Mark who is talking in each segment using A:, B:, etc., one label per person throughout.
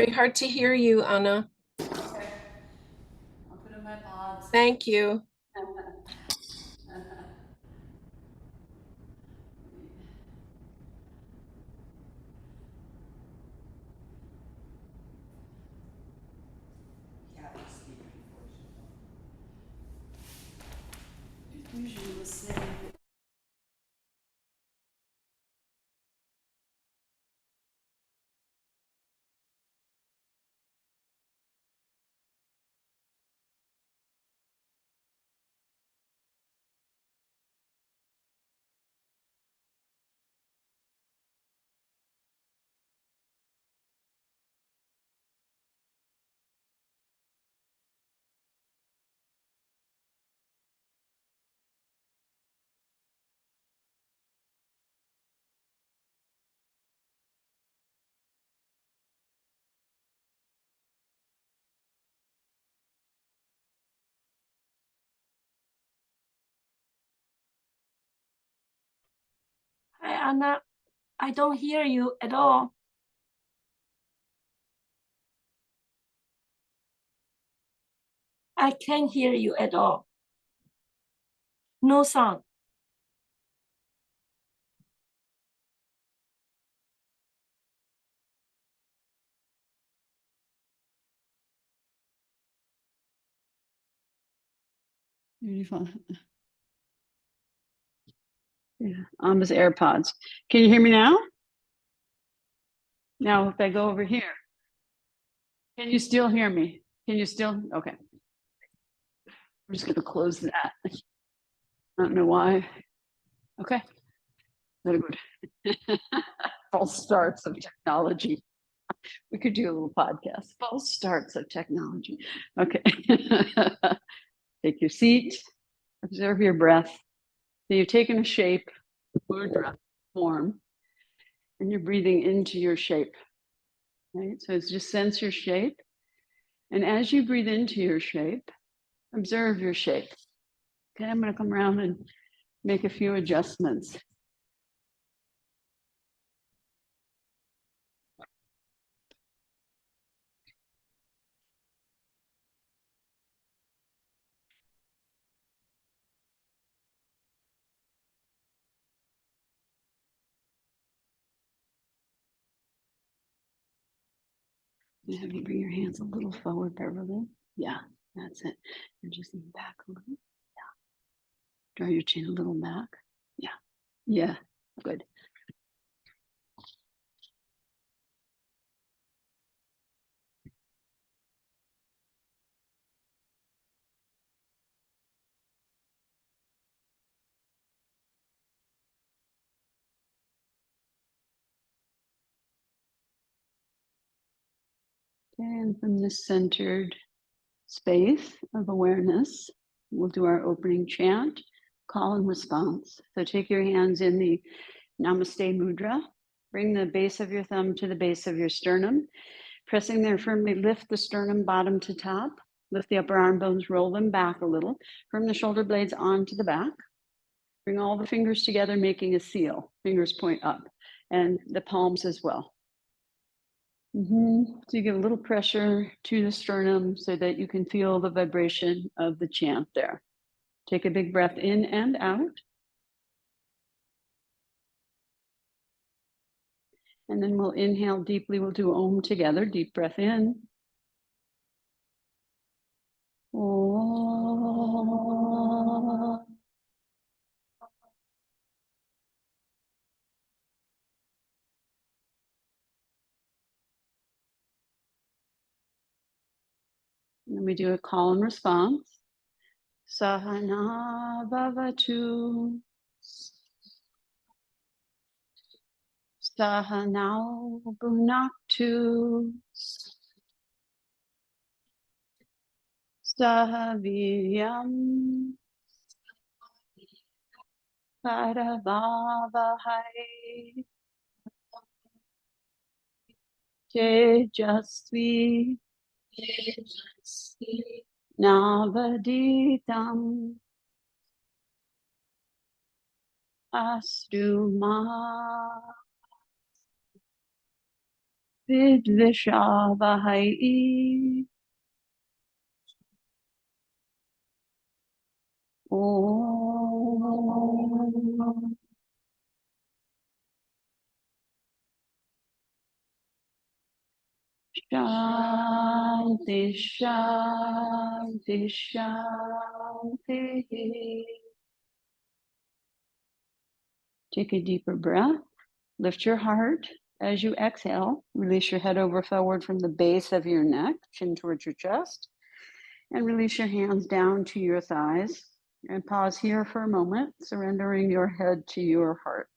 A: Sorry, hard to hear you, Anna.
B: Okay. I'll put in my pods.
A: Thank you.
B: Usually the same.
C: Hi, Anna. I don't hear you at all. I can't hear you at all. No sound.
B: Beautiful. Yeah, his AirPods. Can you hear me now? Now, if I go over here, can you still hear me? Can you still? Okay. I'm just going to close that. I don't know why. Okay. Very good. False starts of technology. We could do a little podcast. False starts of technology. Okay. Take your seat. Observe your breath. So you've taken a shape, mudra form, and you're breathing into your shape. Right? So it's just sense your shape. And as you breathe into your shape, observe your shape. Okay, I'm going to come around and make a few adjustments. Have you bring your hands a little forward, Beverly? Yeah, that's it. And just lean back a little. Yeah. Draw your chin a little back. Yeah. Yeah. Good. And from this centered space of awareness, we'll do our opening chant, call and response. So take your hands in the Namaste Mudra. Bring the base of your thumb to the base of your sternum. Pressing there firmly, lift the sternum bottom to top. Lift the upper arm bones, roll them back a little. From the shoulder blades onto the back. Bring all the fingers together, making a seal. Fingers point up, and the palms as well. So you give a little pressure to the sternum so that you can feel the vibration of the chant there. Take a big breath in and out. And then we'll inhale deeply. We'll do Om together. Deep breath in. Om. And then we do a call and response. Sahana Bhavatu. Sahanau Bhunaktu. Sahaviryam Karavavahai. Tejasvi Navaditam Astu Ma Vidvishavahai. Om. Shanti, shanti, shanti. Take a deeper breath. Lift your heart. As you exhale, release your head over forward from the base of your neck, chin towards your chest, and release your hands down to your thighs. And pause here for a moment, surrendering your head to your heart.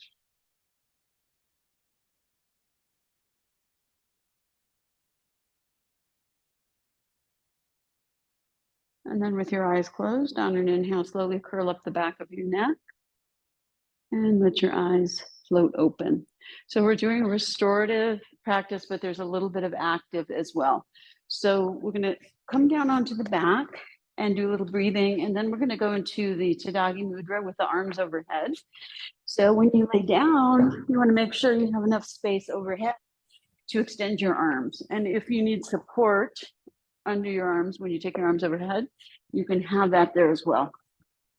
B: And then with your eyes closed, on an inhale, slowly curl up the back of your neck and let your eyes float open. So we're doing a restorative practice, but there's a little bit of active as well. So we're gonna come down onto the back and do a little breathing, and then we're gonna go into the Tadagi Mudra with the arms overhead. So when you lay down, you wanna make sure you have enough space overhead to extend your arms. And if you need support under your arms, when you take your arms overhead, you can have that there as well.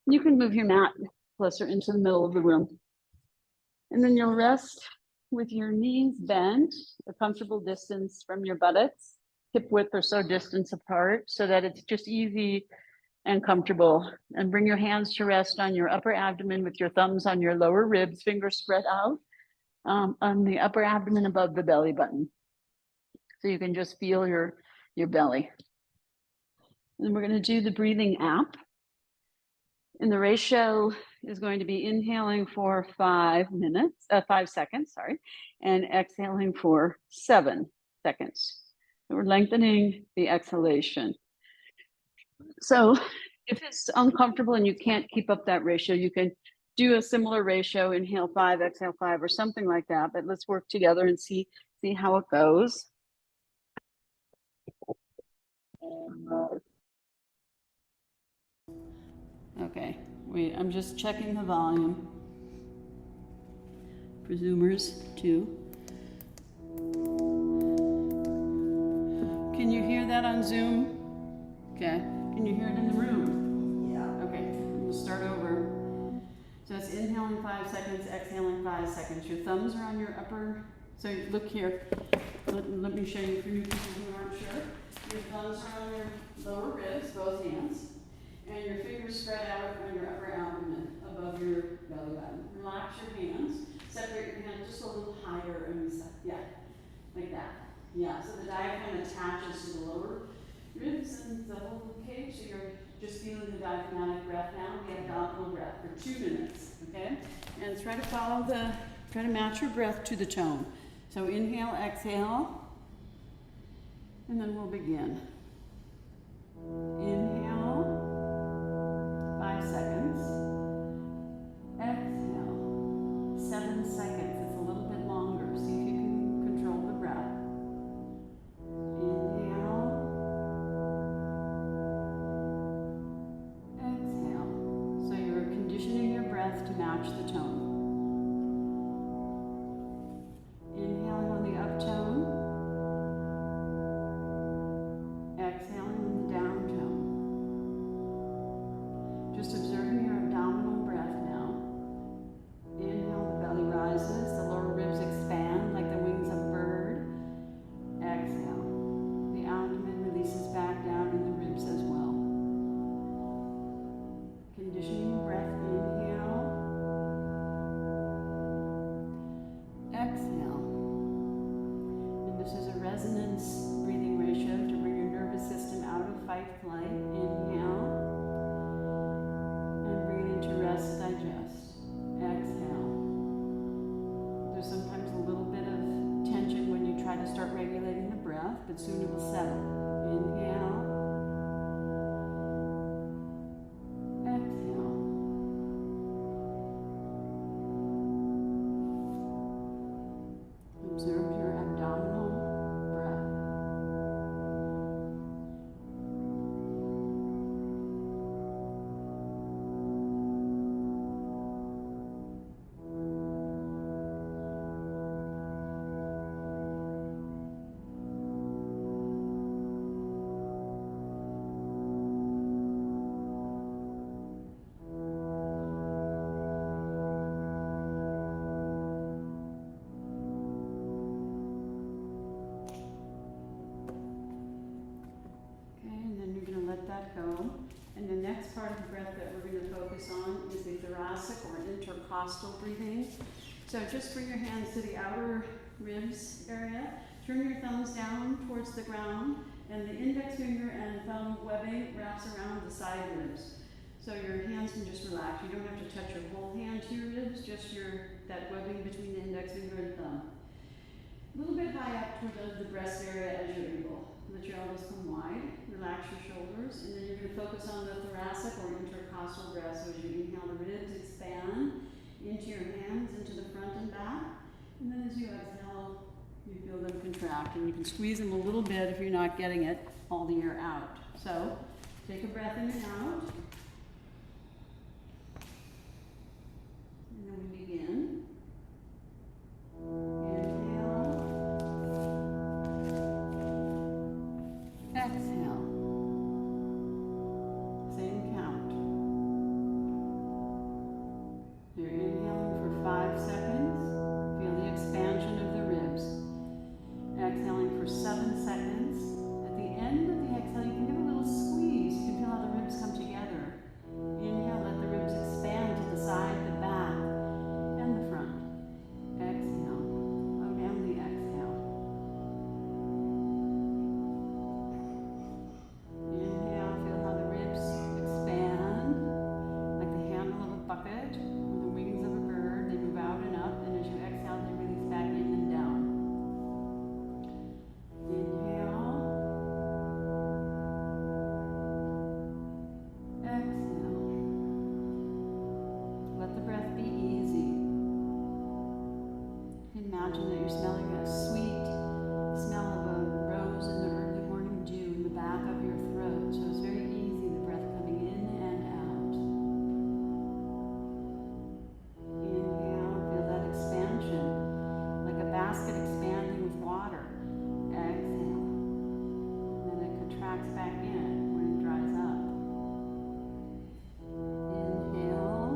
B: You can move your mat closer into the middle of the room. And then you'll rest with your knees bent a comfortable distance from your buttocks, hip width or so distance apart, so that it's just easy and comfortable. And bring your hands to rest on your upper abdomen with your thumbs on your lower ribs, fingers spread out on the upper abdomen above the belly button. So you can just feel your belly. And we're going to do the breathing app. And the ratio is going to be inhaling for 5 seconds, and exhaling for 7 seconds. So we're lengthening the exhalation. So if it's uncomfortable and you can't keep up that ratio, you can do a similar ratio, inhale 5, exhale 5, or something like that. But let's work together and see how it goes. Okay, I'm just checking the volume for Zoomers too. Can you hear that on Zoom? Okay, can you hear it in the room? Yeah. Okay, we'll start over. So it's inhaling 5 seconds, exhaling 5 seconds. Your thumbs are on your upper, so look here. Let me show you for new people who aren't sure. Your thumbs are on your lower ribs, both hands. And your fingers spread out on your upper abdomen above your belly button. Relax your hands. Separate your hands just a little higher on the side. Yeah, like that. Yeah, so the diaphragm attaches to the lower ribs and the whole cage. So you're just feeling the diaphragmatic breath now, the abdominal breath for 2 minutes, okay? And try to match your breath to the tone. So inhale, exhale, and then we'll begin. Inhale. 5 seconds. Exhale. 7 seconds. It's a little bit longer. See if you can control the breath. Inhale. Exhale. So you're conditioning your breath to match the tone. Inhaling on the up tone. Exhaling on the down tone. And the next part of the breath that we're going to focus on is the thoracic or intercostal breathing. So just bring your hands to the outer ribs area. Turn your thumbs down towards the ground, and the index finger and thumb webbing wraps around the side ribs. So your hands can just relax. You don't have to touch your whole hand to your ribs, just that webbing between the index finger and thumb. A little bit high up toward the breast area as you're able. Let your elbows come wide. Relax your shoulders, and then you're going to focus on the thoracic or intercostal breath. So as you inhale, the ribs expand into your hands, into the front and back. And then as you exhale, you feel them contract. And you can squeeze them a little bit if you're not getting it, all the air out. So take a breath in and out. And then we begin. Inhale. Exhale. Same count. You're inhaling for 5 seconds. Feel the expansion of the ribs. Exhaling for 7 seconds. At the end of the exhale, you can give a little squeeze. You can feel how the ribs come together. Inhale, let the ribs expand to the side, the back, and the front. Exhale. Slow down the exhale. Inhale, feel how the ribs expand like the handle of a bucket or the wings of a bird. They move out and up, and as you exhale, they release back in and down. Inhale. Exhale. Let the breath be easy. Imagine that you're smelling a sweet smell of a rose in the early morning dew in the back of your throat. So it's very easy, the breath coming in and out. Inhale, feel that expansion, like a basket expanding with water. Exhale. And then it contracts back in when it dries up. Inhale.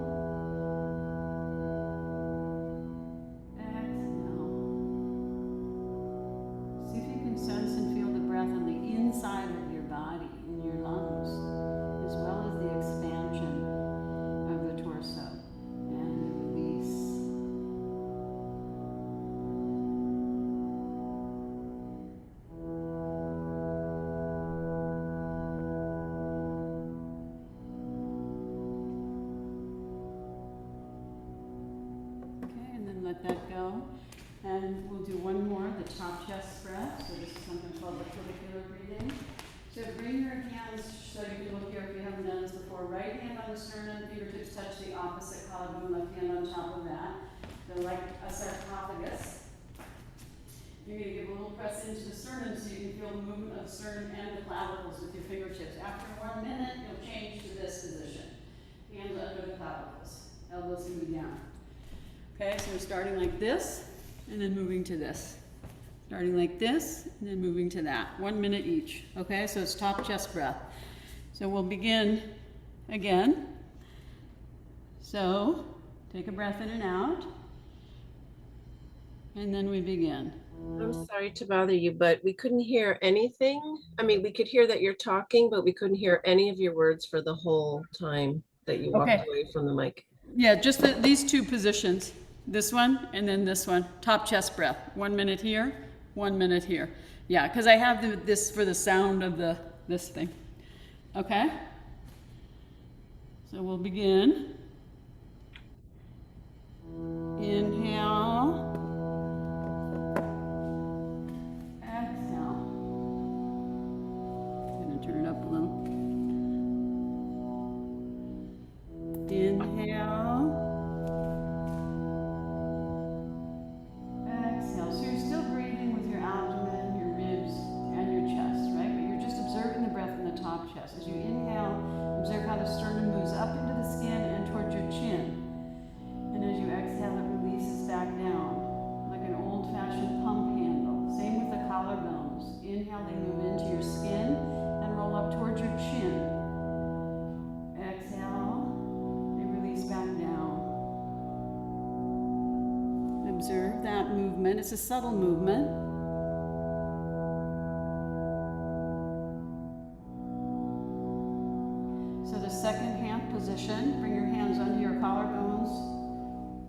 B: Exhale. See if you can sense and feel the breath on the inside of your body, in your lungs, as well as the expansion of the torso and the release. Okay, and then let that go. And we'll do one more, the top chest breath. So this is something called the clavicular breathing. So bring your hands, so you can look here if you haven't done this before. Right hand on the sternum, fingertips touch the opposite collarbone, left hand on top of that. They're like a sarcophagus. You're going to give a little press into the sternum so you can feel the movement of the sternum and the clavicles with your fingertips. After 1 minute, you'll change to this position. Hands under the clavicles, elbows can be down. Okay, so we're starting like this, and then moving to this. Starting like this, and then moving to that. 1 minute each. Okay, so it's top chest breath. So we'll begin again. So take a breath in and out. And then we begin.
A: I'm sorry to bother you, but we couldn't hear anything. I mean, we could hear that you're talking, but we couldn't hear any of your words for the whole time that you walked away from the mic.
B: Yeah, just these two positions. This one and then this one. Top chest breath. 1 minute here, 1 minute here. Yeah, because I have this for the sound of this thing. Okay? So we'll begin. Inhale. Exhale. I'm going to turn it up a little. Inhale. Exhale. So you're still breathing with your abdomen, your ribs, and your chest, right? But you're just observing the breath in the top chest. As you inhale, observe how the sternum moves up into the skin and towards your chin. And as you exhale, it releases back down, like an old-fashioned pump handle. Same with the collarbones. Inhale, they move into your skin and roll up towards your chin. Exhale, they release back down. Observe that movement. It's a subtle movement. So the second hand position. Bring your hands under your collarbones,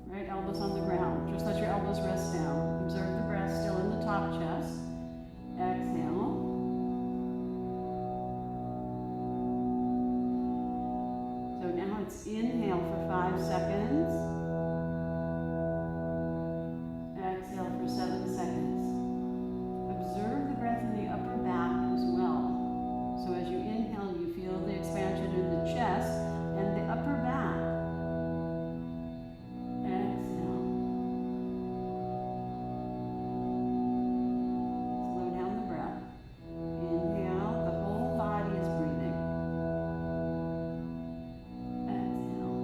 B: right elbows on the ground. Just let your elbows rest down. Observe the breath still in the top chest. Exhale. So now it's inhale for 5 seconds. Exhale for 7 seconds. Observe the breath in the upper back as well. So as you inhale, you feel the expansion in the chest and the upper back. Exhale. Slow down the breath. Inhale, the whole body is breathing. Exhale.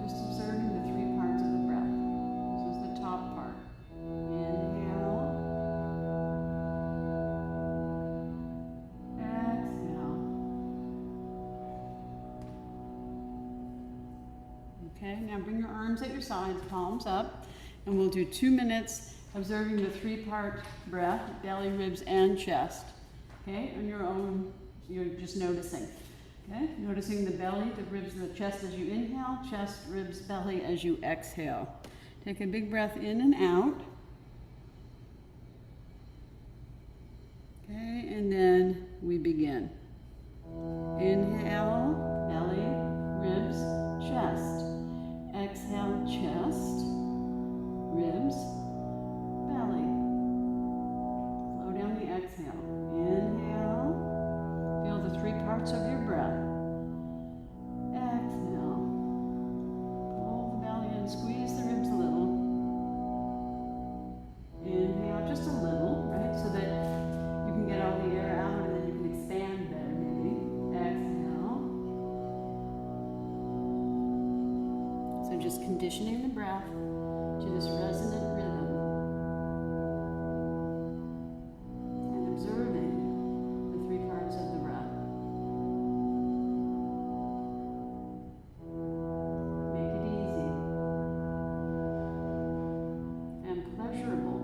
B: Just observing the 3 parts of the breath. This is the top part. Inhale. Exhale. Okay, now bring your arms at your sides, palms up, and we'll do 2 minutes observing the 3-part breath, belly, ribs, and chest. Okay, on your own, you're just noticing. Okay, noticing the belly, the ribs, and the chest as you inhale, chest, ribs, belly as you exhale. Take a big breath in and out. Okay, and then we begin. Inhale, belly, ribs, chest. Exhale, chest, ribs, belly. Slow down the exhale. Inhale, feel the 3 parts of your breath. Exhale, pull the belly and squeeze the ribs a little. Inhale, just a little, right, so that you can get all the air out and then you can expand better maybe. Exhale. So just conditioning the breath to this resonant rhythm and observing the 3 parts of the breath. Make it easy and pleasurable.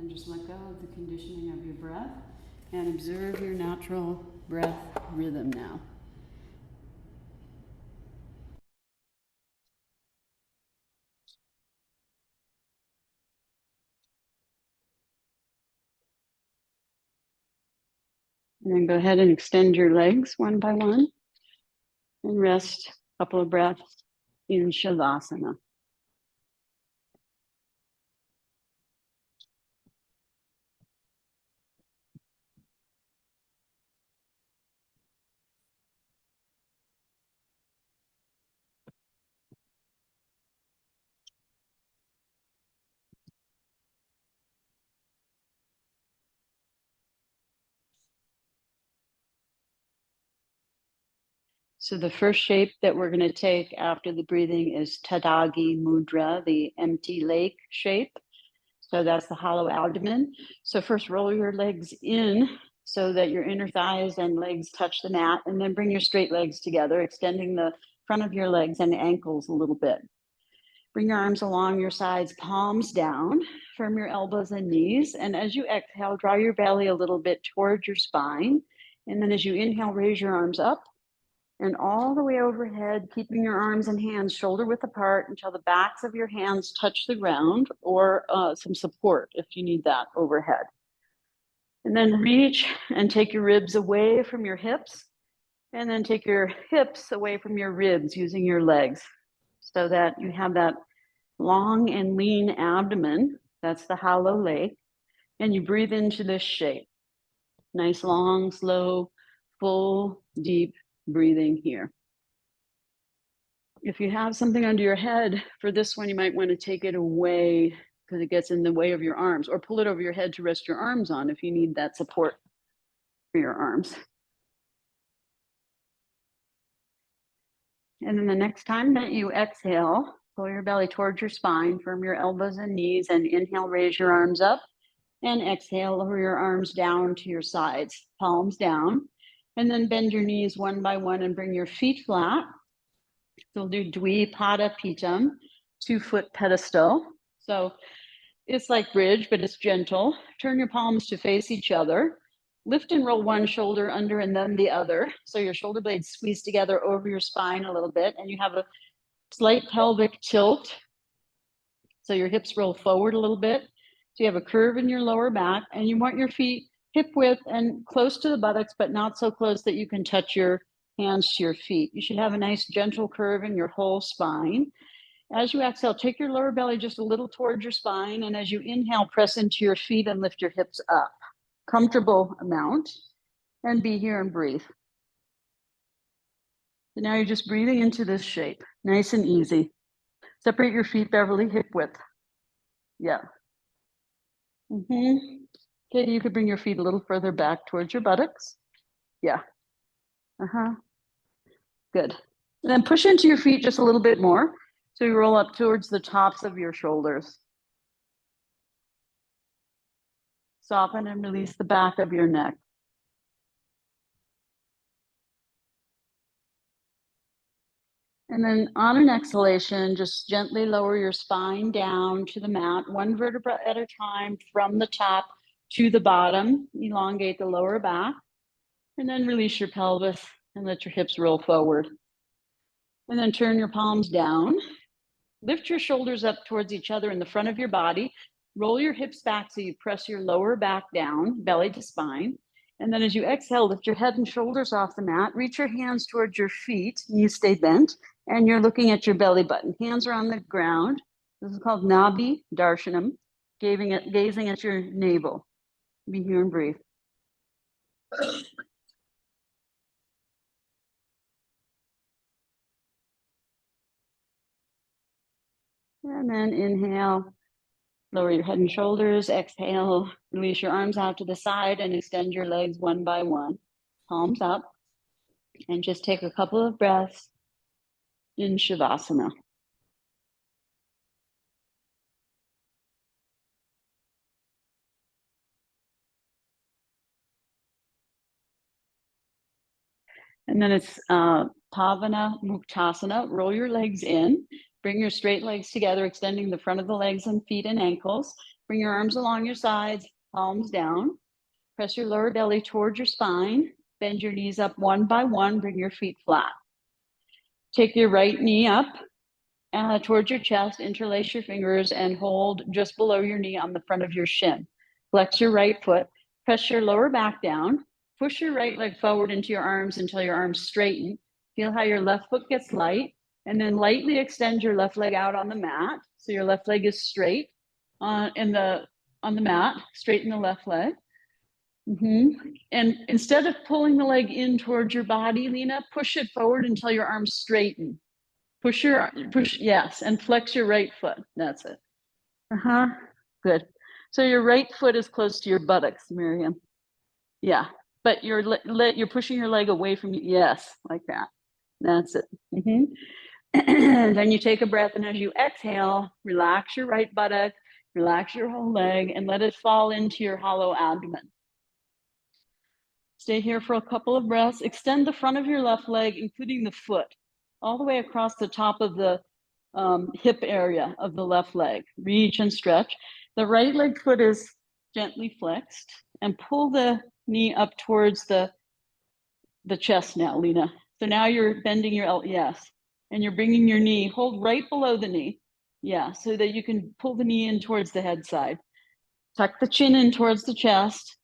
B: Just let go of the conditioning of your breath and observe your natural breath rhythm now. And then go ahead and extend your legs one by one and rest a couple of breaths in Shavasana. So the first shape that we're going to take after the breathing is Tadagi Mudra, the empty lake shape. So that's the hollow abdomen. So first roll your legs in so that your inner thighs and legs touch the mat, and then bring your straight legs together, extending the front of your legs and ankles a little bit. Bring your arms along your sides, palms down from your elbows and knees. And as you exhale, draw your belly a little bit towards your spine. And then as you inhale, raise your arms up and all the way overhead, keeping your arms and hands shoulder width apart until the backs of your hands touch the ground, or some support if you need that overhead. And then reach and take your ribs away from your hips, and then take your hips away from your ribs using your legs so that you have that long and lean abdomen. That's the hollow lake. And you breathe into this shape. Nice, long, slow, full, deep breathing here. If you have something under your head for this one, you might want to take it away because it gets in the way of your arms, or pull it over your head to rest your arms on if you need that support for your arms. And then the next time that you exhale, pull your belly towards your spine, firm your elbows and knees, and inhale, raise your arms up, and exhale, lower your arms down to your sides, palms down, and then bend your knees one by one and bring your feet flat. So we'll do Dvipada Pitam, 2-foot pedestal. So it's like bridge, but it's gentle. Turn your palms to face each other. Lift and roll one shoulder under and then the other. So your shoulder blades squeeze together over your spine a little bit, and you have a slight pelvic tilt. So your hips roll forward a little bit. So you have a curve in your lower back, and you want your feet hip width and close to the buttocks, but not so close that you can touch your hands to your feet. You should have a nice gentle curve in your whole spine. As you exhale, take your lower belly just a little towards your spine. And as you inhale, press into your feet and lift your hips up. Comfortable amount. And be here and breathe. So now you're just breathing into this shape. Nice and easy. Separate your feet, Beverly, hip width. Yeah. Katie, you could bring your feet a little further back towards your buttocks. Yeah. Good. And then push into your feet just a little bit more. So you roll up towards the tops of your shoulders. Soften and release the back of your neck. And then on an exhalation, just gently lower your spine down to the mat, one vertebra at a time from the top to the bottom. Elongate the lower back. And then release your pelvis and let your hips roll forward. And then turn your palms down. Lift your shoulders up towards each other in the front of your body. Roll your hips back so you press your lower back down, belly to spine. And then as you exhale, lift your head and shoulders off the mat. Reach your hands towards your feet. Knees stay bent. And you're looking at your belly button. Hands are on the ground. This is called Nabhi Darshanam, gazing at your navel. Be here and breathe. And then inhale, lower your head and shoulders. Exhale, release your arms out to the side and extend your legs one by one. Palms up. And just take a couple of breaths in Shavasana. And then it's Pavana Muktasana. Roll your legs in. Bring your straight legs together, extending the front of the legs and feet and ankles. Bring your arms along your sides, palms down. Press your lower belly towards your spine. Bend your knees up one by one. Bring your feet flat. Take your right knee up towards your chest. Interlace your fingers and hold just below your knee on the front of your shin. Flex your right foot. Press your lower back down. Push your right leg forward into your arms until your arms straighten. Feel how your left foot gets light. And then lightly extend your left leg out on the mat. So your left leg is straight on the mat. Straighten the left leg. And instead of pulling the leg in towards your body, Lena, push it forward until your arms straighten. Push, yes, and flex your right foot. That's it. Good. So your right foot is close to your buttocks, Miriam. Yeah, but you're pushing your leg away from you. Yes, like that. That's it. And then you take a breath, and as you exhale, relax your right buttock, relax your whole leg, and let it fall into your hollow abdomen. Stay here for a couple of breaths. Extend the front of your left leg, including the foot, all the way across the top of the hip area of the left leg. Reach and stretch. The right leg foot is gently flexed, and pull the knee up towards the chest now, Lena. So now you're bending your, yes, and you're bringing your knee, hold right below the knee. Yeah, so that you can pull the knee in towards the head side. Tuck the chin in towards the chest.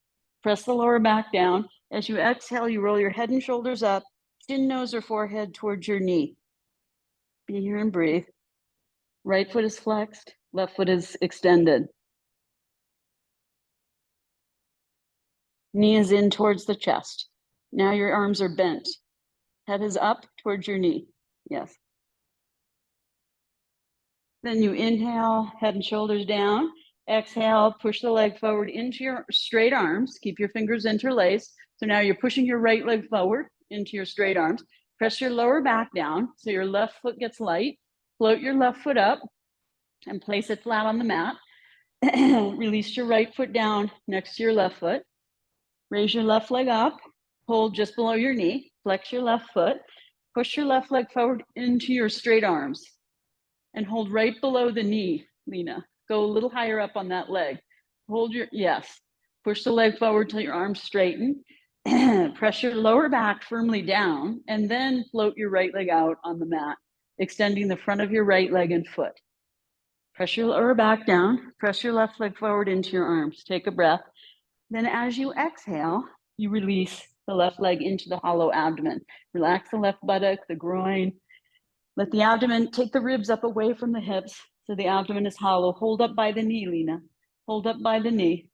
B: Press the lower back down. As you exhale, you roll your head and shoulders up, chin, nose, or forehead towards your knee. Be here and breathe. Right foot is flexed, left foot is extended. Knee is in towards the chest. Now your arms are bent. Head is up towards your knee. Yes. Then you inhale, head and shoulders down. Exhale, push the leg forward into your straight arms. Keep your fingers interlaced. So now you're pushing your right leg forward into your straight arms. Press your lower back down so your left foot gets light. Float your left foot up and place it flat on the mat. Release your right foot down next to your left foot. Raise your left leg up. Hold just below your knee. Flex your left foot. Push your left leg forward into your straight arms. And hold right below the knee, Lena. Go a little higher up on that leg. Hold your, yes. Push the leg forward till your arms straighten. Press your lower back firmly down and then float your right leg out on the mat, extending the front of your right leg and foot. Press your lower back down. Press your left leg forward into your arms. Take a breath. Then as you exhale, you release the left leg into the hollow abdomen. Relax the left buttock, the groin. Let the abdomen, take the ribs up away from the hips so the abdomen is hollow. Hold up by the knee, Lena. Hold up by the knee.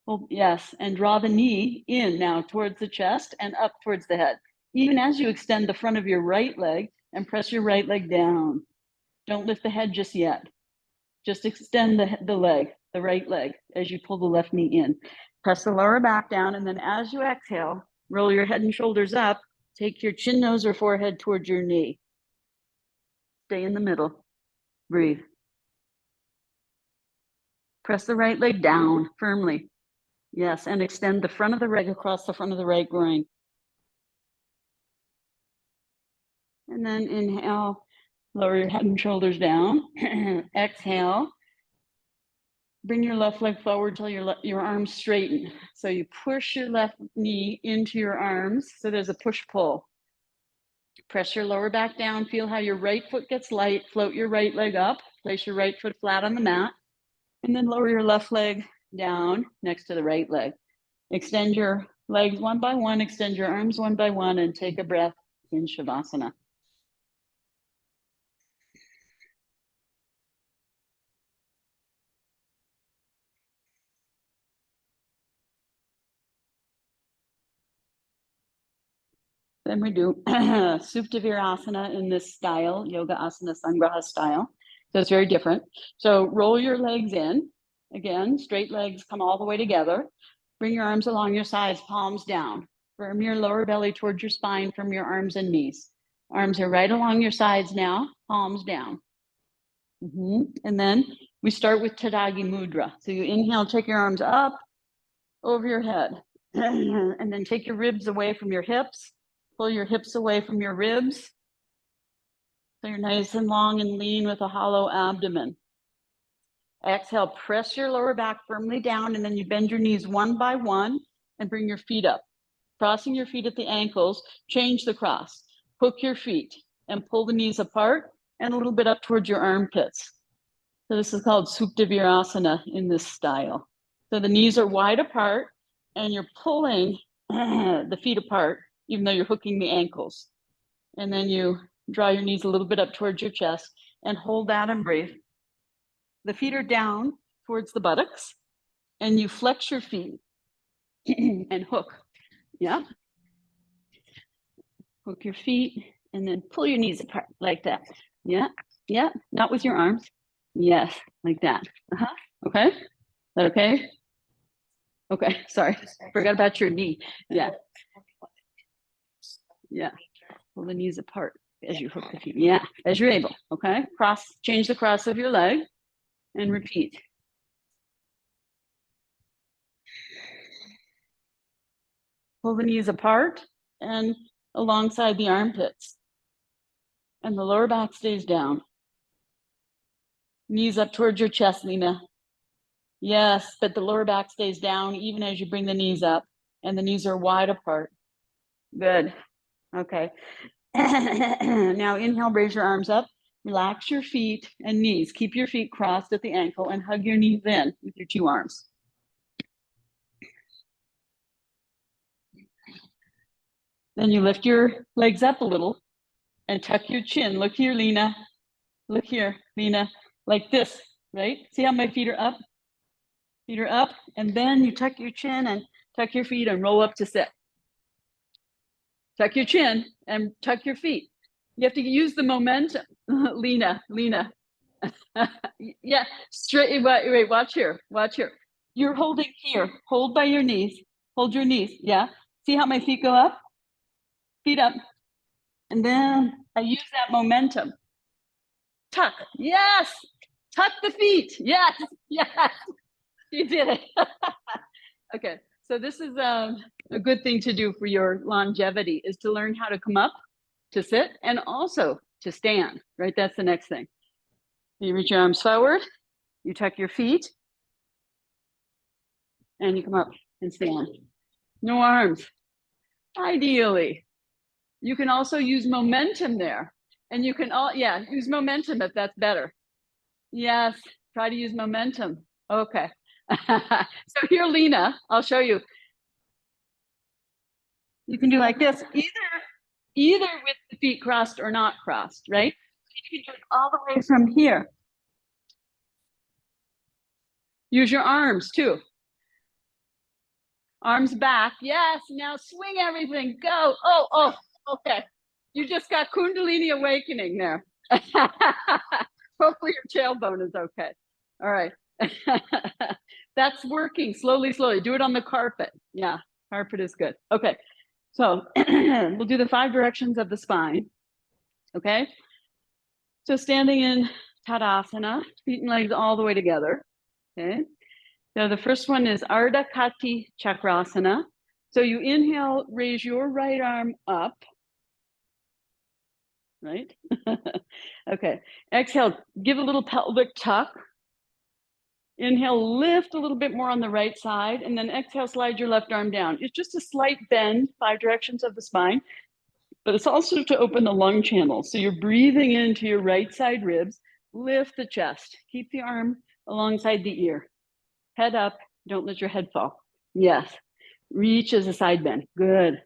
B: Hold, yes, and draw the knee in now towards the chest and up towards the head. Even as you extend the front of your right leg and press your right leg down. Don't lift the head just yet. Just extend the leg, the right leg, as you pull the left knee in. Press the lower back down, and then as you exhale, roll your head and shoulders up. Take your chin, nose, or forehead towards your knee. Stay in the middle. Breathe. Press the right leg down firmly. Yes, and extend the front of the leg across the front of the right groin. And then inhale, lower your head and shoulders down. Exhale. Bring your left leg forward till your arms straighten. So you push your left knee into your arms. So there's a push-pull. Press your lower back down. Feel how your right foot gets light. Float your right leg up. Place your right foot flat on the mat. And then lower your left leg down next to the right leg. Extend your legs one by one. Extend your arms one by one and take a breath in Shavasana. Then we do Supta Virasana in this style, Yoga Asana Sangraha style. So it's very different. So roll your legs in. Again, straight legs come all the way together. Bring your arms along your sides, palms down. Firm your lower belly towards your spine from your arms and knees. Arms are right along your sides now, palms down. And then we start with Tadagi Mudra. So you inhale, take your arms up over your head. And then take your ribs away from your hips. Pull your hips away from your ribs. So you're nice and long and lean with a hollow abdomen. Exhale, press your lower back firmly down, and then you bend your knees one by one and bring your feet up. Crossing your feet at the ankles, change the cross. Hook your feet and pull the knees apart and a little bit up towards your armpits. So this is called Supta Virasana in this style. So the knees are wide apart and you're pulling the feet apart, even though you're hooking the ankles. And then you draw your knees a little bit up towards your chest and hold that and breathe. The feet are down towards the buttocks and you flex your feet and hook. Yeah. Hook your feet and then pull your knees apart like that. Yeah. Yeah. Not with your arms. Yes. Like that. Okay. Is that okay? Okay. Sorry. Forgot about your knee. Yeah. Yeah. Pull the knees apart as you hook the feet. Yeah. As you're able. Okay. Change the cross of your leg and repeat. Pull the knees apart and alongside the armpits. And the lower back stays down. Knees up towards your chest, Lena. Yes, but the lower back stays down even as you bring the knees up and the knees are wide apart. Good. Okay. Now inhale, raise your arms up. Relax your feet and knees. Keep your feet crossed at the ankle and hug your knees in with your two arms. Then you lift your legs up a little and tuck your chin. Look here, Lena. Look here, Lena. Like this, right? See how my feet are up? Feet are up. And then you tuck your chin and tuck your feet and roll up to sit. Tuck your chin and tuck your feet. You have to use the momentum. Lena. Yeah, straight, wait, watch here, watch here. You're holding here, hold by your knees, hold your knees, yeah? See how my feet go up? Feet up. And then I use that momentum. Tuck, yes, tuck the feet, yes, yes, you did it. Okay, so this is a good thing to do for your longevity is to learn how to come up, to sit, and also to stand, right? That's the next thing. You reach your arms forward, you tuck your feet, and you come up and stand. No arms. Ideally, you can also use momentum there. And you can use momentum if that's better. Yes, try to use momentum. Okay. So here, Lena, I'll show you. You can do like this, either with the feet crossed or not crossed, right? You can do it all the way from here. Use your arms too. Arms back. Yes. Now swing everything. Go. Oh, okay. You just got Kundalini awakening there. Hopefully your tailbone is okay. All right. That's working slowly. Do it on the carpet. Yeah, carpet is good. Okay. So we'll do the 5 directions of the spine. Okay. So standing in Tadasana, feet and legs all the way together. Okay. So the first one is Ardha Kati Chakrasana. So you inhale, raise your right arm up. Right? Okay. Exhale, give a little pelvic tuck. Inhale, lift a little bit more on the right side, and then exhale, slide your left arm down. It's just a slight bend, 5 directions of the spine, but it's also to open the lung channel. So you're breathing into your right side ribs, lift the chest, keep the arm alongside the ear. Head up, don't let your head fall. Yes. Reach as a side bend. Good.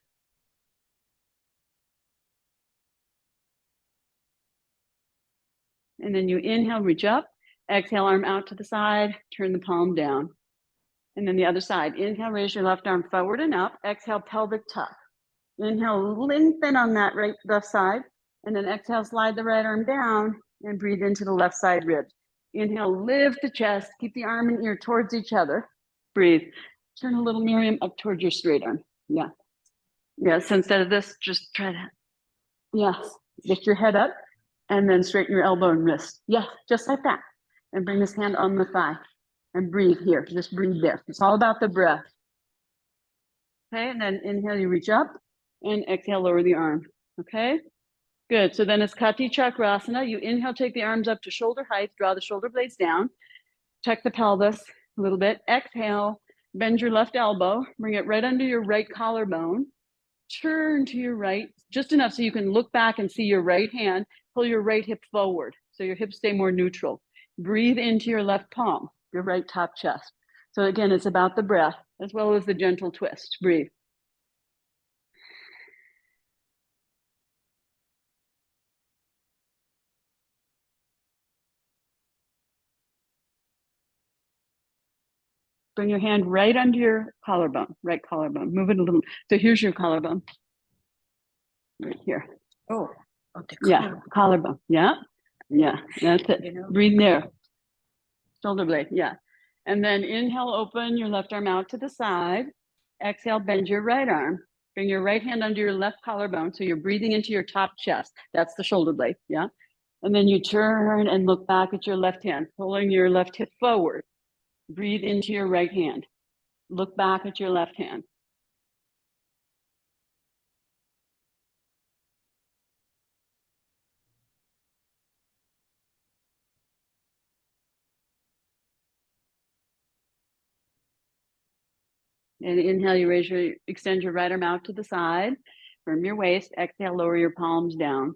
B: And then you inhale, reach up. Exhale, arm out to the side. Turn the palm down. And then the other side. Inhale, raise your left arm forward and up. Exhale, pelvic tuck. Inhale, lengthen on that left side. And then exhale, slide the right arm down and breathe into the left side ribs. Inhale, lift the chest. Keep the arm and ear towards each other. Breathe. Turn a little Miriam up towards your straight arm. Yeah. Yes, instead of this, just try that. Yes, lift your head up and then straighten your elbow and wrist. Yeah, just like that. And bring this hand on the thigh and breathe here. Just breathe there. It's all about the breath. Okay, and then inhale, you reach up and exhale, lower the arm. Okay, good. So then it's Kati Chakrasana. You inhale, take the arms up to shoulder height, draw the shoulder blades down, check the pelvis a little bit. Exhale, bend your left elbow, bring it right under your right collarbone. Turn to your right, just enough so you can look back and see your right hand. Pull your right hip forward so your hips stay more neutral. Breathe into your left palm, your right top chest. So again, it's about the breath as well as the gentle twist. Breathe. Bring your hand right under your collarbone, right collarbone. Move it a little. So here's your collarbone. Right here.
A: Oh, okay.
B: Yeah, collarbone. Yeah, yeah, that's it. Breathe there. Shoulder blade, yeah. And then inhale, open your left arm out to the side. Exhale, bend your right arm. Bring your right hand under your left collarbone. So you're breathing into your top chest. That's the shoulder blade, yeah? And then you turn and look back at your left hand, pulling your left hip forward. Breathe into your right hand. Look back at your left hand. And inhale, you extend your right arm out to the side from your waist. Exhale, lower your palms down.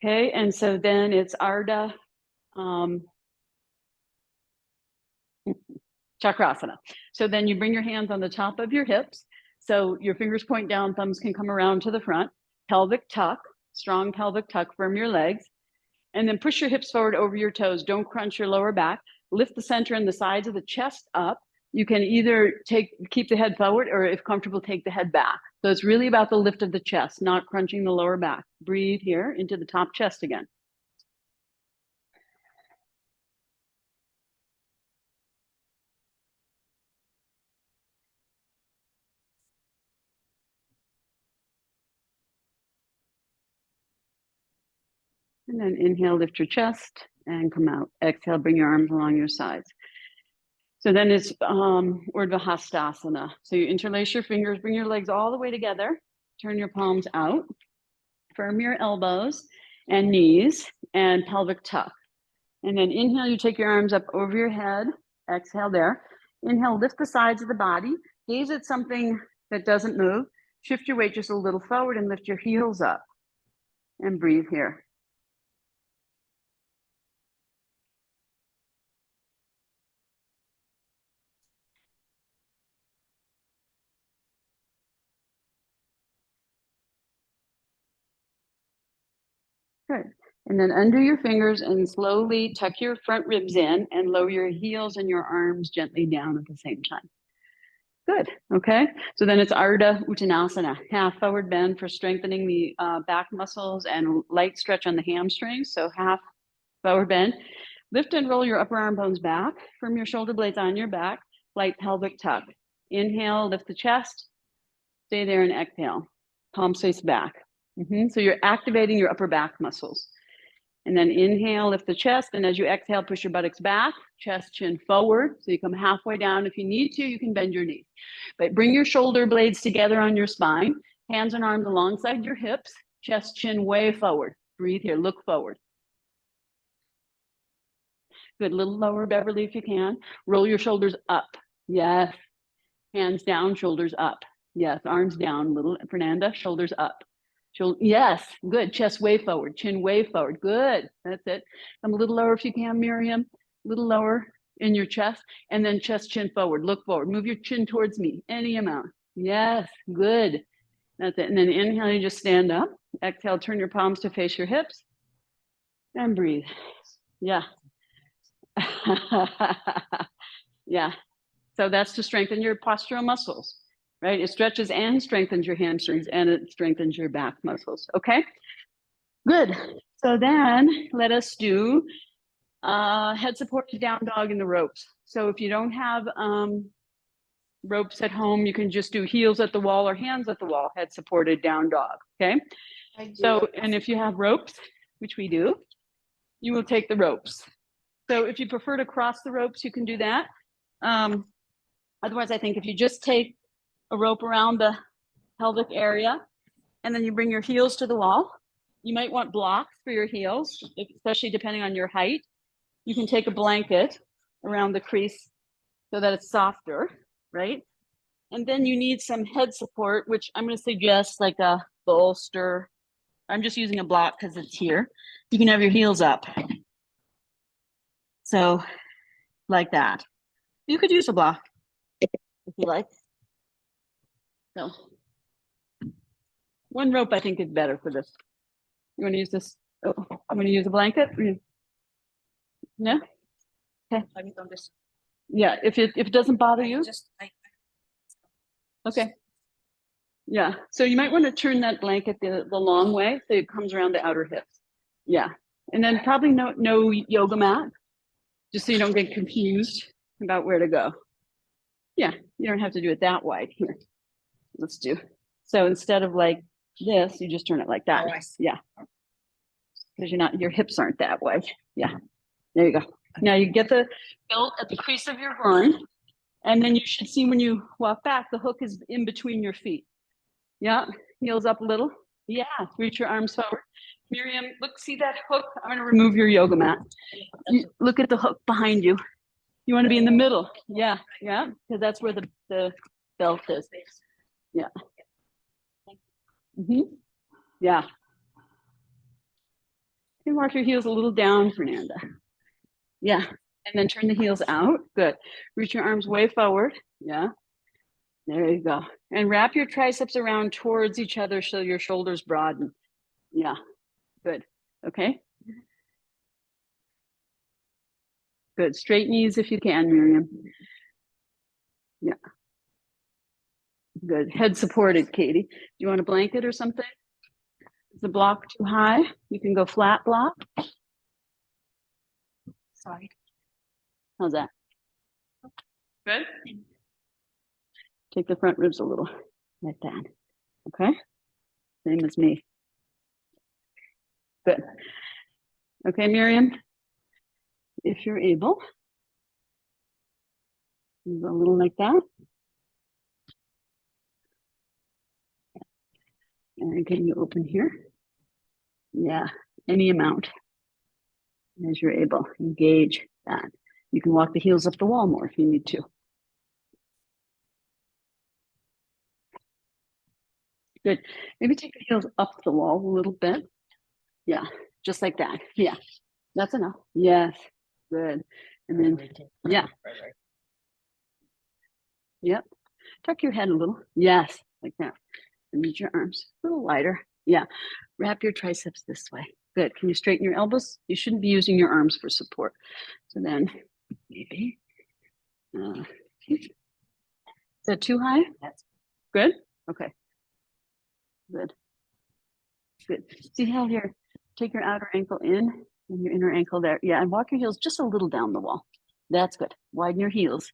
B: Okay, and so then it's Ardha Chakrasana. So then you bring your hands on the top of your hips, So your fingers point down, thumbs can come around to the front. Pelvic tuck, strong pelvic tuck, firm your legs. And then push your hips forward over your toes. Don't crunch your lower back. Lift the center and the sides of the chest up. You can either keep the head forward, or if comfortable, take the head back. So it's really about the lift of the chest, not crunching the lower back. Breathe here into the top chest again. And then inhale, lift your chest and come out. Exhale, bring your arms along your sides. So then it's Urdhva Hastasana. So you interlace your fingers, bring your legs all the way together, turn your palms out, firm your elbows and knees, and pelvic tuck. And then inhale, you take your arms up over your head. Exhale there. Inhale, lift the sides of the body. Gaze at something that doesn't move. Shift your weight just a little forward and lift your heels up. And breathe here. Good. And then undo your fingers and slowly tuck your front ribs in and lower your heels and your arms gently down at the same time. Good. Okay. So then it's Ardha Uttanasana, half forward bend for strengthening the back muscles and light stretch on the hamstrings. So half forward bend. Lift and roll your upper arm bones back from your shoulder blades on your back, light pelvic tuck. Inhale, lift the chest, stay there and exhale. Palms face back. So you're activating your upper back muscles. And then inhale, lift the chest. And as you exhale, push your buttocks back, chest, chin forward. So you come halfway down. If you need to, you can bend your knees. But bring your shoulder blades together on your spine, hands and arms alongside your hips, chest, chin way forward. Breathe here, look forward. Good, a little lower, Beverly, if you can. Roll your shoulders up. Yes. Hands down, shoulders up. Yes, arms down, little, Fernanda, shoulders up. Yes, good. Chest way forward, chin way forward. Good. That's it. Come a little lower if you can, Miriam. A little lower in your chest, and then chest, chin forward. Look forward. Move your chin towards me, any amount. Yes, good. That's it. And then inhale, you just stand up. Exhale, turn your palms to face your hips, and breathe. Yeah. Yeah. So that's to strengthen your postural muscles. Right? It stretches and strengthens your hamstrings, and it strengthens your back muscles. Okay, good. So then let us do head supported down dog in the ropes. So if you don't have ropes at home, you can just do heels at the wall or hands at the wall, head supported down dog. Okay. So, and if you have ropes, which we do, you will take the ropes. So if you prefer to cross the ropes, you can do that. Otherwise, I think if you just take a rope around the pelvic area, and then you bring your heels to the wall. You might want blocks for your heels, especially depending on your height. You can take a blanket around the crease so that it's softer, right? And then you need some head support, which I'm going to suggest like a bolster. I'm just using a block because it's here. You can have your heels up. So like that. You could use a block if you like. So one rope I think is better for this. You want to use this? Oh, I'm going to use a blanket. No? Okay. Yeah, if it doesn't bother you. Okay. Yeah, so you might want to turn that blanket the long way so it comes around the outer hips. Yeah, and then probably no yoga mat, just so you don't get confused about where to go. Yeah, you don't have to do it that wide. Here, let's do. So instead of like this, you just turn it like that. Oh, yeah, because your hips aren't that wide. Yeah, there you go. Now you get the belt at the crease of your groin, and then you should see when you walk back, the hook is in between your feet. Yeah, heels up a little. Yeah, reach your arms forward. Miriam, look, see that hook? I'm going to remove your yoga mat. Look at the hook behind you. You want to be in the middle. Yeah, yeah, because that's where the belt is. Yeah. Yeah. You can walk your heels a little down, Fernanda. Yeah, and then turn the heels out. Good. Reach your arms way forward. Yeah. There you go. And wrap your triceps around towards each other so your shoulders broaden. Yeah, good. Okay. Good. Straight knees if you can, Miriam. Yeah. Good. Head supported, Katie. Do you want a blanket or something? Is the block too high? You can go flat block. Sorry. How's that? Good. Take the front ribs a little like that. Okay. Same as me. Good. Okay, Miriam, if you're able, move a little like that. And can you open here? Yeah, any amount as you're able. Engage that. You can walk the heels up the wall more if you need to. Good. Maybe take the heels up the wall a little bit. Yeah, just like that. Yeah, that's enough. Yes, good. And then, yeah. Yep. Tuck your head a little. Yes, like that. And meet your arms a little wider. Yeah. Wrap your triceps this way. Good. Can you straighten your elbows? You shouldn't be using your arms for support. So then maybe. Is that too high? That's good. Okay. Good. Good. See how here? Take your outer ankle in and your inner ankle there. Yeah. And walk your heels just a little down the wall. That's good. Widen your heels.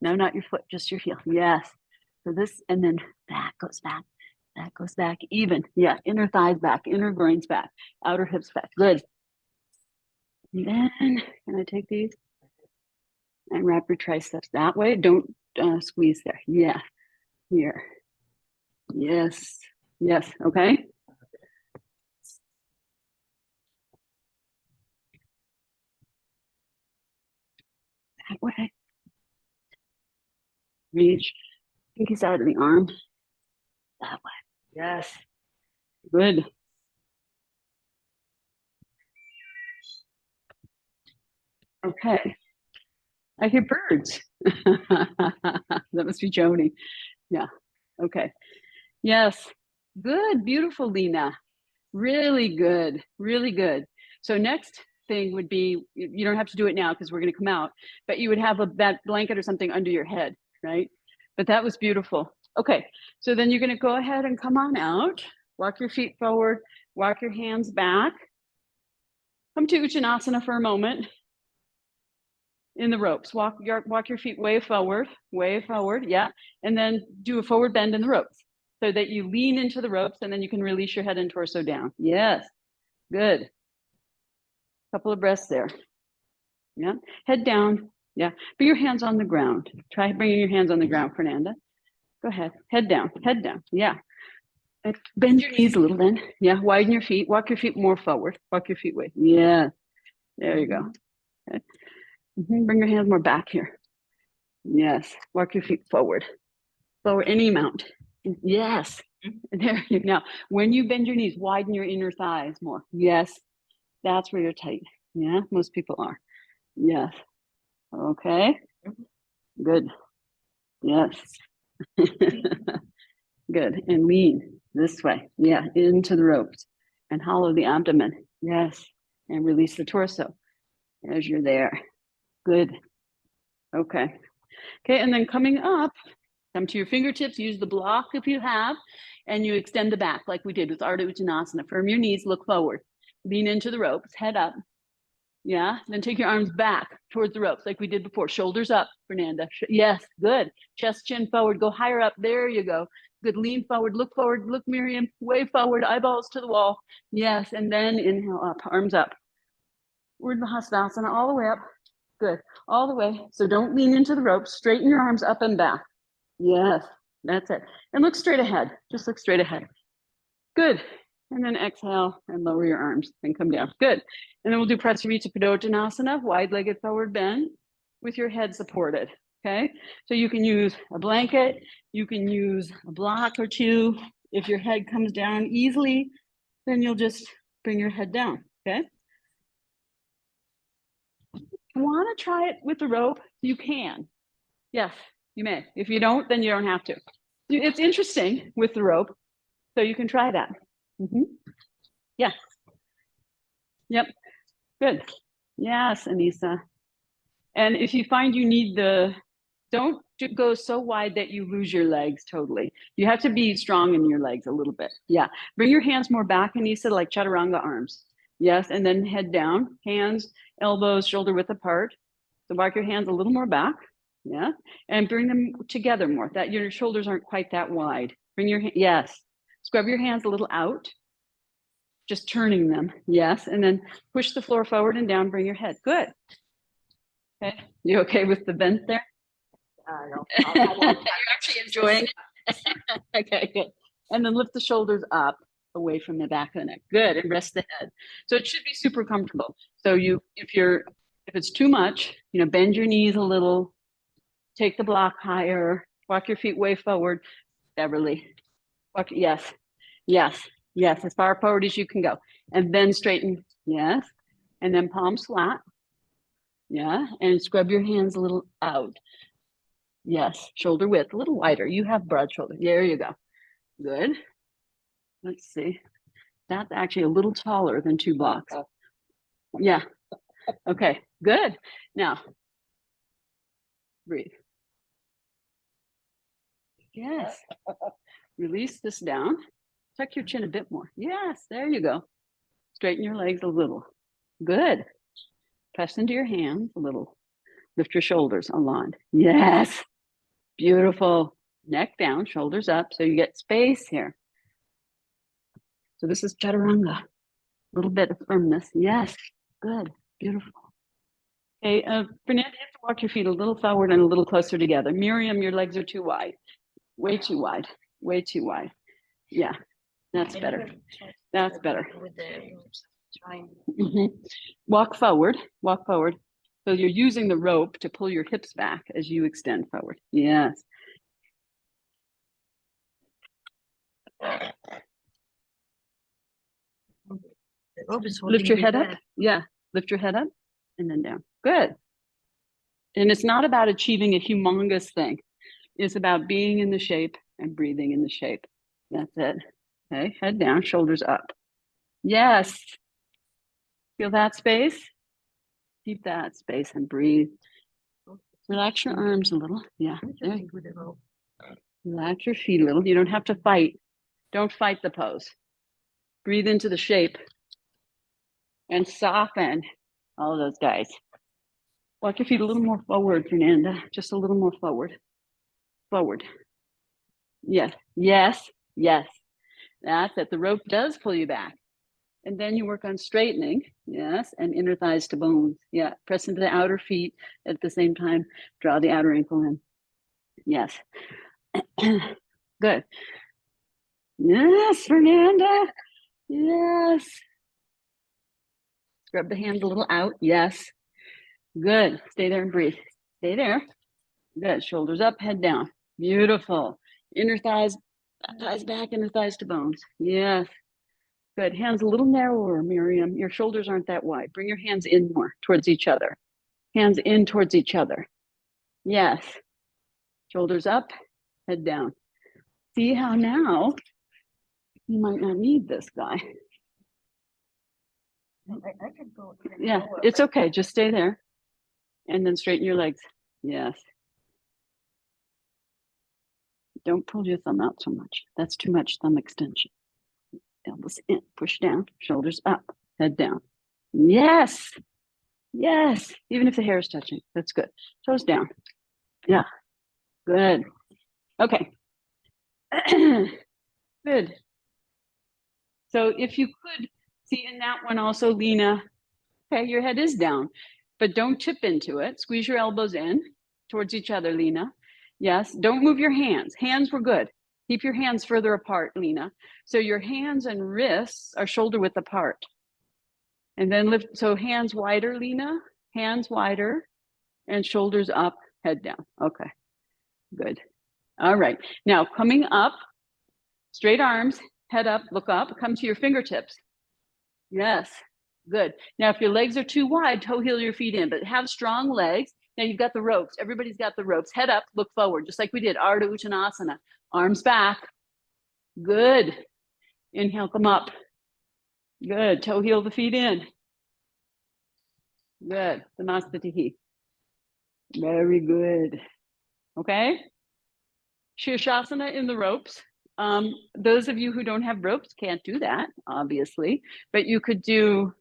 B: No, not your foot, just your heel. Yes. So this, and then that goes back. That goes back even. Yeah. Inner thighs back, inner groins back, outer hips back. Good. And then, can I take these? And wrap your triceps that way. Don't squeeze there. Yeah. Here. Yes. Yes. Okay. That way. Reach. Pinky side of the arm. That way. Yes. Good. Okay. I hear birds. That must be Joni. Yeah. Okay. Yes. Good. Beautiful, Lena. Really good. Really good. So next thing would be, you don't have to do it now because we're going to come out, but you would have that blanket or something under your head, right? But that was beautiful. Okay. So then you're going to go ahead and come on out. Walk your feet forward. Walk your hands back. Come to Uttanasana for a moment. In the ropes, walk your feet way forward, yeah. And then do a forward bend in the ropes so that you lean into the ropes and then you can release your head and torso down. Yes, good. Couple of breaths there. Yeah, head down. Yeah, put your hands on the ground. Try bringing your hands on the ground, Fernanda. Go ahead, head down, yeah. And bend your knees a little then. Yeah, widen your feet, walk your feet more forward. Walk your feet way. Yeah, there you go. Okay. Bring your hands more back here. Yes. Walk your feet forward. Forward any amount. Yes. There you go. Now, when you bend your knees, widen your inner thighs more. Yes. That's where you're tight. Yeah. Most people are. Yes. Okay. Good. Yes. Good. And lean this way. Yeah. Into the ropes and hollow the abdomen. Yes. And release the torso as you're there. Good. Okay. Okay. And then coming up, come to your fingertips, use the block if you have, and you extend the back like we did with Ardha Uttanasana. Firm your knees, look forward. Lean into the ropes, head up. Yeah, then take your arms back towards the ropes like we did before. Shoulders up, Fernanda. Yes, good. Chest, chin forward, go higher up. There you go. Good, lean forward, look, Miriam, way forward, eyeballs to the wall. Yes, and then inhale up, arms up. Urdhva Hastasana, all the way up. Good, all the way. So don't lean into the ropes, straighten your arms up and back. Yes, that's it. And look straight ahead. Just look straight ahead. Good. And then exhale and lower your arms and come down. Good. And then we'll do Prasarita Padottanasana, wide-legged forward bend with your head supported. Okay. So you can use a blanket. You can use a block or two. If your head comes down easily, then you'll just bring your head down. Okay. If you want to try it with the rope, you can. Yes, You may. If you don't, then you don't have to. It's interesting with the rope, so you can try that. Yeah. Yep. Good. Yes, Anissa. And if you find you need don't go so wide that you lose your legs totally. You have to be strong in your legs a little bit. Yeah. Bring your hands more back, Anissa, like chaturanga arms. Yes. And then head down, hands, elbows, shoulder width apart. So walk your hands a little more back. Yeah. And bring them together more. That your shoulders aren't quite that wide. Bring your, yes. Scrub your hands a little out. Just turning them. Yes. And then push the floor forward and down. Bring your head. Good. Okay. You okay with the bend there?
C: No.
B: You're actually enjoying it. Okay, good. And then lift the shoulders up away from the back of the neck. Good. And rest the head. So it should be super comfortable. So if it's too much, bend your knees a little, take the block higher, walk your feet way forward. Beverly. Walk, yes. As far forward as you can go. And then straighten. Yes. And then palms flat. Yeah. And scrub your hands a little out. Yes, shoulder width, a little wider. You have broad shoulder. There you go. Good. Let's see. That's actually a little taller than 2 blocks. Yeah. Okay, good. Now, breathe. Yes. Release this down. Tuck your chin a bit more. Yes, there you go. Straighten your legs a little. Good. Press into your hands a little. Lift your shoulders aligned. Yes. Beautiful. Neck down, shoulders up, so you get space here. So this is chaturanga. A little bit of firmness. Yes. Good. Beautiful. Okay, Fernanda, you have to walk your feet a little forward and a little closer together. Miriam, your legs are too wide. Way too wide. Way too wide. Yeah, that's better. That's better. Walk forward. Walk forward. So you're using the rope to pull your hips back as you extend forward. Yes. Lift your head up. Yeah. Lift your head up and then down. Good. And it's not about achieving a humongous thing. It's about being in the shape and breathing in the shape. That's it. Okay. Head down, shoulders up. Yes. Feel that space? Keep that space and breathe. Relax your arms a little. Yeah. There. Relax your feet a little. You don't have to fight. Don't fight the pose. Breathe into the shape and soften all of those guys. Walk your feet a little more forward, Fernanda. Just a little more forward. Forward. Yes. Yes. Yes. That's it. The rope does pull you back. And then you work on straightening. Yes. And inner thighs to bones. Yeah. Press into the outer feet at the same time. Draw the outer ankle in. Yes. Good. Yes, Fernanda. Yes. Scrub the hands a little out. Yes. Good. Stay there and breathe. Stay there. Good. Shoulders up, head down. Beautiful. Inner thighs back, inner thighs to bones. Yes. Good. Hands a little narrower, Miriam. Your shoulders aren't that wide. Bring your hands in more towards each other. Hands in towards each other. Yes. Shoulders up, head down. See how now you might not need this guy.
C: I could go.
B: Yeah, it's okay. Just stay there. And then straighten your legs. Yes. Don't pull your thumb out so much. That's too much thumb extension. Elbows in, push down, shoulders up, head down. Yes. Yes. Even if the hair is touching, that's good. Toes down. Yeah. Good. Okay. Good. So if you could see in that one also, Lena, okay, your head is down, but don't tip into it. Squeeze your elbows in towards each other, Lena. Yes, don't move your hands. Hands were good. Keep your hands further apart, Lena. So your hands and wrists are shoulder width apart. And then lift, so hands wider, Lena, hands wider, and shoulders up, head down. Okay, good. All right, now coming up, straight arms, head up, look up, come to your fingertips. Yes, good. Now, if your legs are too wide, toe heel your feet in, but have strong legs Now you've got the ropes. Everybody's got the ropes. Head up, look forward, just like we did. Ardha Uttanasana. Arms back. Good. Inhale, come up. Good. Toe heel the feet in. Good. Samastatihi. Very good. Okay. Shirshasana in the ropes. Those of you who don't have ropes can't do that, obviously, but you could do,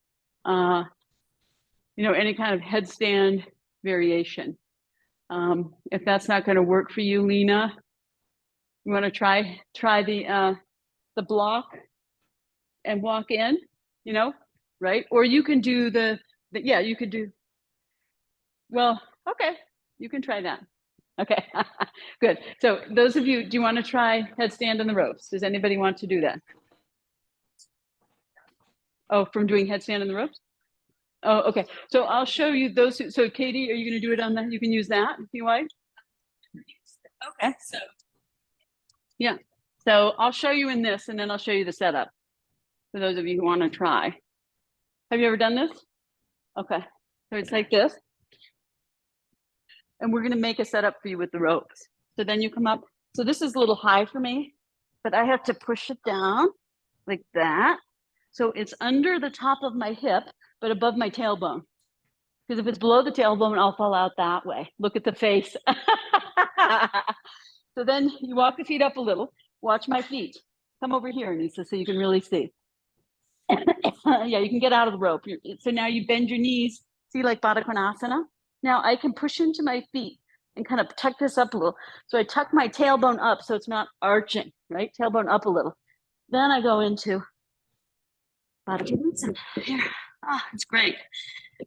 B: any kind of headstand variation. If that's not going to work for you, Lena, you want to try the block and walk in, right? Or you can do yeah, you could do, well, okay, you can try that. Okay, good. So those of you, do you want to try headstand in the ropes? Does anybody want to do that? Oh, from doing headstand in the ropes? Oh, okay. So I'll show you those. So Katie, are you going to do it on that? You can use that if you like. Okay. So yeah. So I'll show you in this, and then I'll show you the setup for those of you who want to try. Have you ever done this? Okay. So it's like this. And we're going to make a setup for you with the ropes. So then you come up. So this is a little high for me, but I have to push it down like that. So it's under the top of my hip, but above my tailbone. Because if it's below the tailbone, I'll fall out that way. Look at the face. So then you walk the feet up a little. Watch my feet. Come over here, Anissa, so you can really see. Yeah, you can get out of the rope. So now you bend your knees. See, like Baddha Konasana? Now I can push into my feet and kind of tuck this up a little. So I tuck my tailbone up so it's not arching, right? Tailbone up a little. Then I go into Baddha Konasana. Here. Ah, it's great.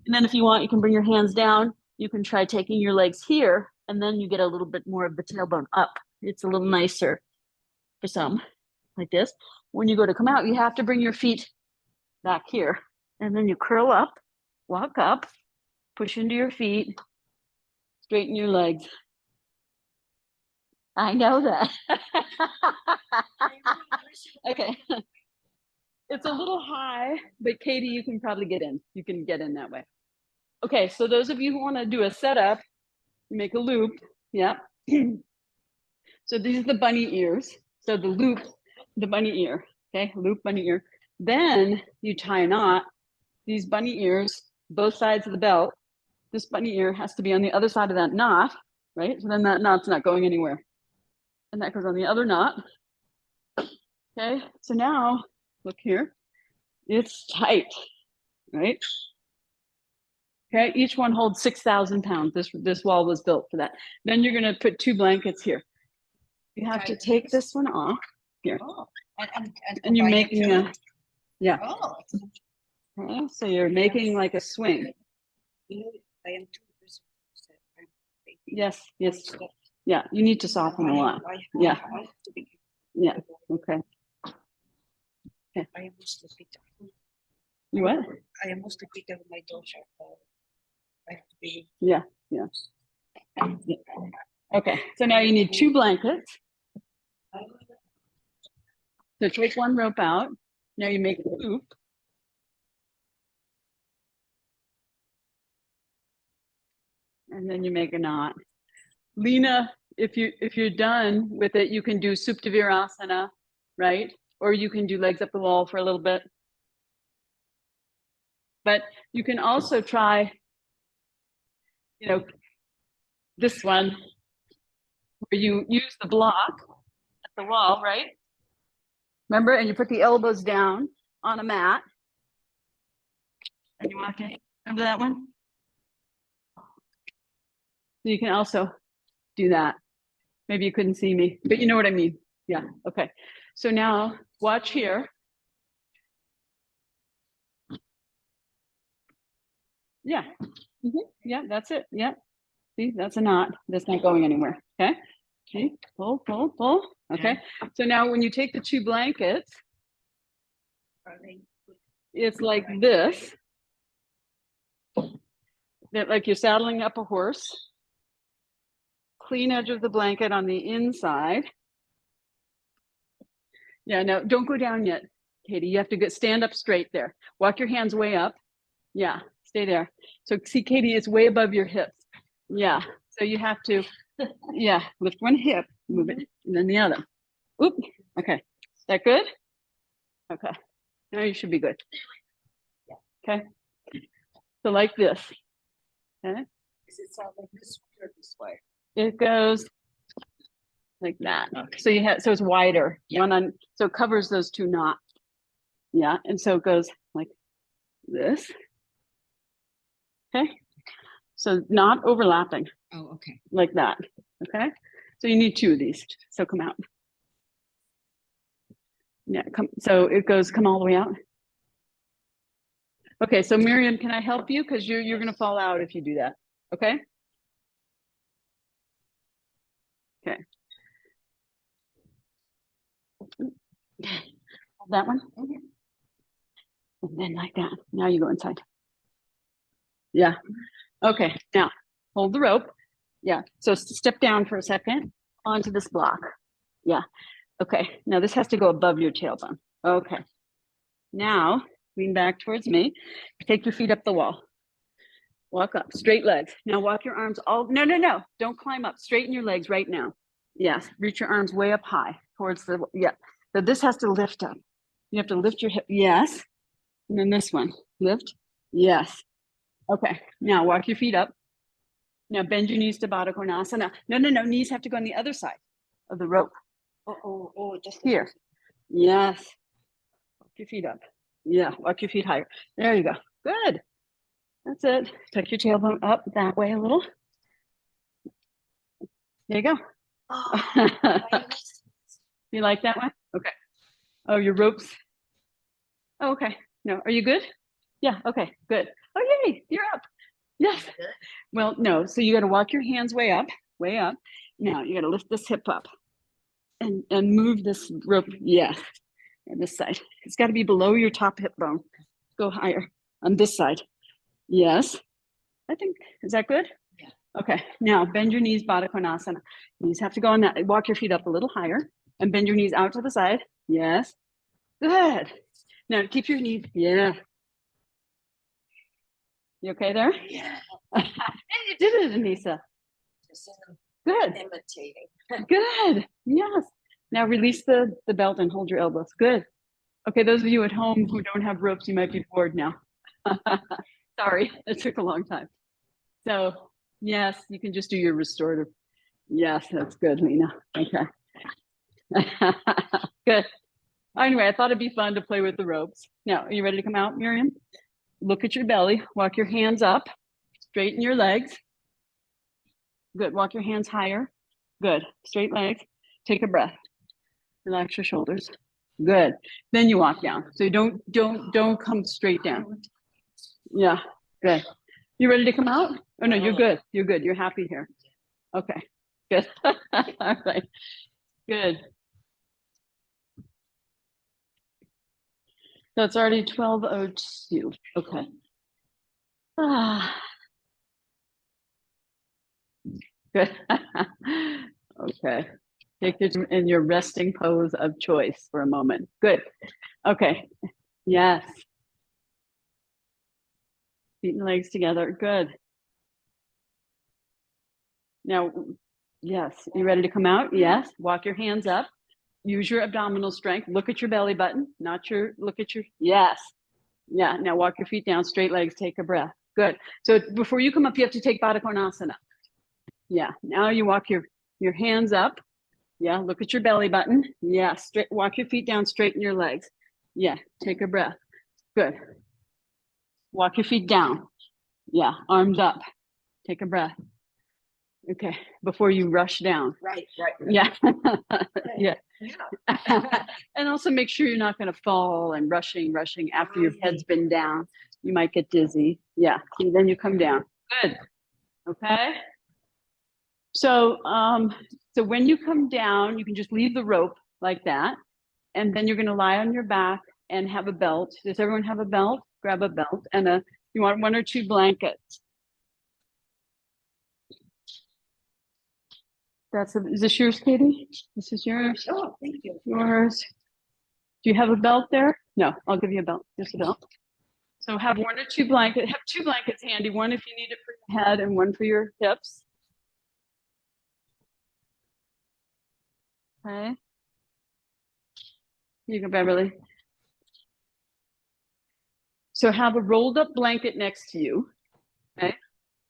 B: And then if you want, you can bring your hands down. You can try taking your legs here, and then you get a little bit more of the tailbone up. It's a little nicer for some, like this. When you go to come out, you have to bring your feet back here. And then you curl up, walk up, push into your feet, straighten your legs. I know that. Okay. It's a little high, but Katie, you can probably get in. You can get in that way. Okay, so those of you who want to do a setup, make a loop. Yeah. So these are the bunny ears. So the loop, the bunny ear. Okay, loop, bunny ear. Then you tie a knot. These bunny ears, both sides of the belt. This bunny ear has to be on the other side of that knot, right? So then that knot's not going anywhere. And that goes on the other knot. Okay, so now look here. It's tight, right? Okay, each one holds 6,000 pounds. This wall was built for that. Then you're gonna put 2 blankets here. You have to take this one off here.
D: Oh,
B: And you're making a, yeah.
D: Oh,
B: Okay, so you're making like a swing.
D: I am 2%.
B: Yes, yes. Yeah, you need to soften a lot. Yeah. Yeah, okay.
D: I am mostly Peter.
B: You what?
D: I am mostly Peter with my daughter. I have to be.
B: Yeah, yeah. Okay, so now you need 2 blankets. So take one rope out. Now you make a loop. And then you make a knot. Lena, if you're done with it, you can do Supta Virasana, right? Or you can do legs up the wall for a little bit. But you can also try, this one, where you use the block at the wall, right? Remember, and you put the elbows down on a mat. And you walk in. Remember that one? You can also do that. Maybe you couldn't see me, but you know what I mean. Yeah, okay. So now watch here. Yeah, yeah, that's it. Yeah, see, that's a knot. That's not going anywhere. Okay, okay, pull, pull, pull. Okay, so now when you take the 2 blankets, it's like this. That like you're saddling up a horse. Clean edge of the blanket on the inside. Yeah, no, don't go down yet, Katie. You have to stand up straight there. Walk your hands way up. Yeah, stay there. So see, Katie, it's way above your hips. Yeah, so you have to, yeah, lift one hip, move it, and then the other. Oop, okay, is that good? Okay, now you should be good. Okay, so like this, okay,
D: Is it sound like this way or this way?
B: it goes like that. So you have, so it's wider, one on, so it covers those two knots. Yeah, and so it goes like this. Okay, so not overlapping.
D: Oh, okay.
B: Like that, okay? So you need two of these, so come out. Yeah, come, so it goes, come all the way out. Okay, so Miriam, can I help you? Because you're gonna fall out if you do that, okay? Okay. Hold that one. And then like that, now you go inside. Yeah, okay, now hold the rope. Yeah, so step down for a second onto this block. Yeah, okay, now this has to go above your tailbone. Okay, now lean back towards me. Take your feet up the wall. Walk up, straight legs. Now walk your arms all, no, don't climb up. Straighten your legs right now. Yes, reach your arms way up high towards the, yeah. So this has to lift up. You have to lift your hip, yes. And then this one, lift, yes. Okay, now walk your feet up. Now bend your knees to Baddha Konasana. No, knees have to go on the other side of the rope.
D: Just
B: Here, yes. Walk your feet up. Yeah, walk your feet higher. There you go, good. That's it. Tuck your tailbone up that way a little. There you go. You like that one? Okay. Oh, your ropes. Oh, okay. No, are you good? Yeah, okay, good. Oh, yay, you're up. Yes. Well, no, so you got to walk your hands way up, way up. Now you got to lift this hip up and move this rope. Yeah, on this side. It's got to be below your top hip bone. Go higher on this side. Yes. I think, is that good?
D: Yeah.
B: Okay, now bend your knees, Baddha Konasana. Knees have to go on that. Walk your feet up a little higher and bend your knees out to the side. Yes. Good. Now keep your knees. Yeah. You okay there?
D: Yeah.
B: And you did it, Anissa.
D: Just
B: Good.
D: imitating.
B: Good. Yes. Now release the belt and hold your elbows. Good. Okay, those of you at home who don't have ropes, you might be bored now. Sorry, it took a long time. So yes, you can just do your restorative. Yes, that's good, Lena. Okay. Good. Anyway, I thought it'd be fun to play with the ropes. Now, are you ready to come out, Miriam? Look at your belly. Walk your hands up. Straighten your legs. Good. Walk your hands higher. Good. Straight legs. Take a breath. Relax your shoulders. Good. Then you walk down. So don't come straight down. Yeah. Good. You ready to come out? Oh no, you're good. You're good. You're happy here. Okay. Good. All right. Good. So it's already 12:02. Okay. Ah. Good. Okay. Take your in your resting pose of choice for a moment. Good. Okay. Yes. Feet and legs together. Good. Now, yes. You ready to come out? Yes. Walk your hands up. Use your abdominal strength. Look at your belly button, not your, look at your, yes. Yeah. Now walk your feet down, straight legs, take a breath. Good. So before you come up, you have to take Baddha Konasana. Yeah. Now you walk your hands up. Yeah. Look at your belly button. Yeah. Straight, walk your feet down, straighten your legs. Yeah. Take a breath. Good. Walk your feet down. Yeah. Arms up. Take a breath. Okay. Before you rush down.
D: Right.
B: Yeah. Yeah.
D: Yeah.
B: And also make sure you're not going to fall and rushing after your head's been down. You might get dizzy. Yeah. And then you come down. Good. Okay. So, so when you come down, you can just leave the rope like that. And then you're going to lie on your back and have a belt. Does everyone have a belt? Grab a belt and you want 1 or 2 blankets. Is this yours, Katie? This is yours.
D: Oh, thank you.
B: Yours. Do you have a belt there? No, I'll give you a belt. Just a belt. So have one or two blankets, have two blankets handy, one if you need it for your head and one for your hips. Okay. You go, Beverly. So have a rolled up blanket next to you. Okay.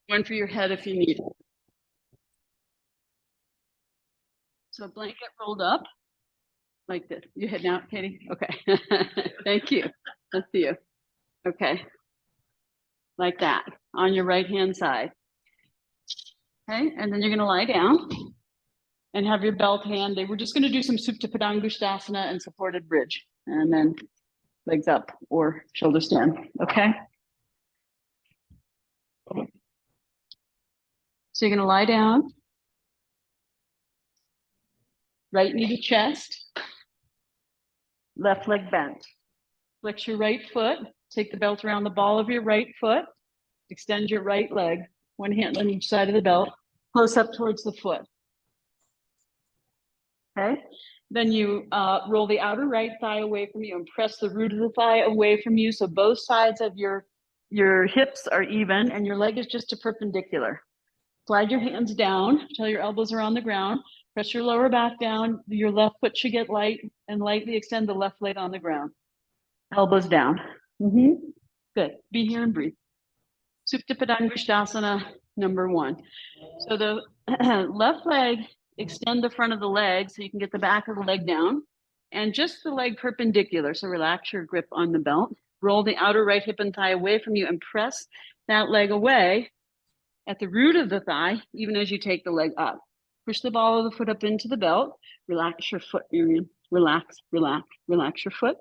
B: One for your head if you need it. So a blanket rolled up like this. You head down, Katie? Okay. Thank you. Let's see you. Okay. Like that on your right hand side. Okay. And then you're going to lie down and have your belt handy. We're just going to do some Supta Padangusthasana and supported bridge. And then legs up or shoulder stand. Okay. So you're going to lie down. Right knee to chest. Left leg bent. Flex your right foot. Take the belt around the ball of your right foot. Extend your right leg. One hand on each side of the belt. Close up towards the foot. Okay. Then you roll the outer right thigh away from you and press the root of the thigh away from you. So both sides of your hips are even and your leg is just a perpendicular. Slide your hands down till your elbows are on the ground. Press your lower back down. Your left foot should get light and lightly extend the left leg on the ground. Elbows down. Good. Be here and breathe. Supta Padangusthasana number 1. So the left leg, extend the front of the leg so you can get the back of the leg down and just the leg perpendicular. So relax your grip on the belt. Roll the outer right hip and thigh away from you and press that leg away at the root of the thigh, even as you take the leg up. Push the ball of the foot up into the belt. Relax your foot, Miriam. Relax, relax, relax your foot.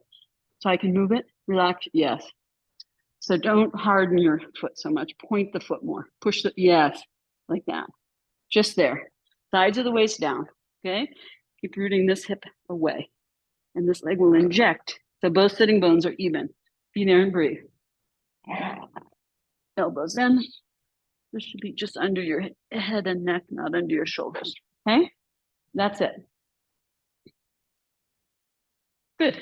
B: So I can move it. Relax, yes. So don't harden your foot so much. Point the foot more. Push the, yes, like that. Just there. Sides of the waist down, okay? Keep rooting this hip away. And this leg will inject. So both sitting bones are even. Be there and breathe. Elbows in. This should be just under your head and neck, not under your shoulders, okay? That's it. Good.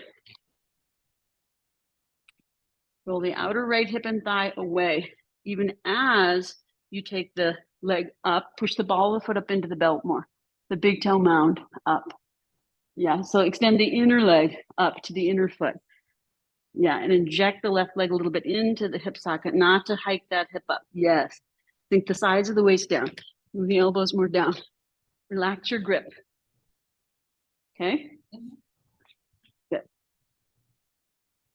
B: Roll the outer right hip and thigh away. Even as you take the leg up, push the ball of the foot up into the belt more. The big toe mound up. Yeah, so extend the inner leg up to the inner foot. Yeah, and inject the left leg a little bit into the hip socket, not to hike that hip up. Yes. Sink the sides of the waist down. Move the elbows more down. Relax your grip. Okay? Good.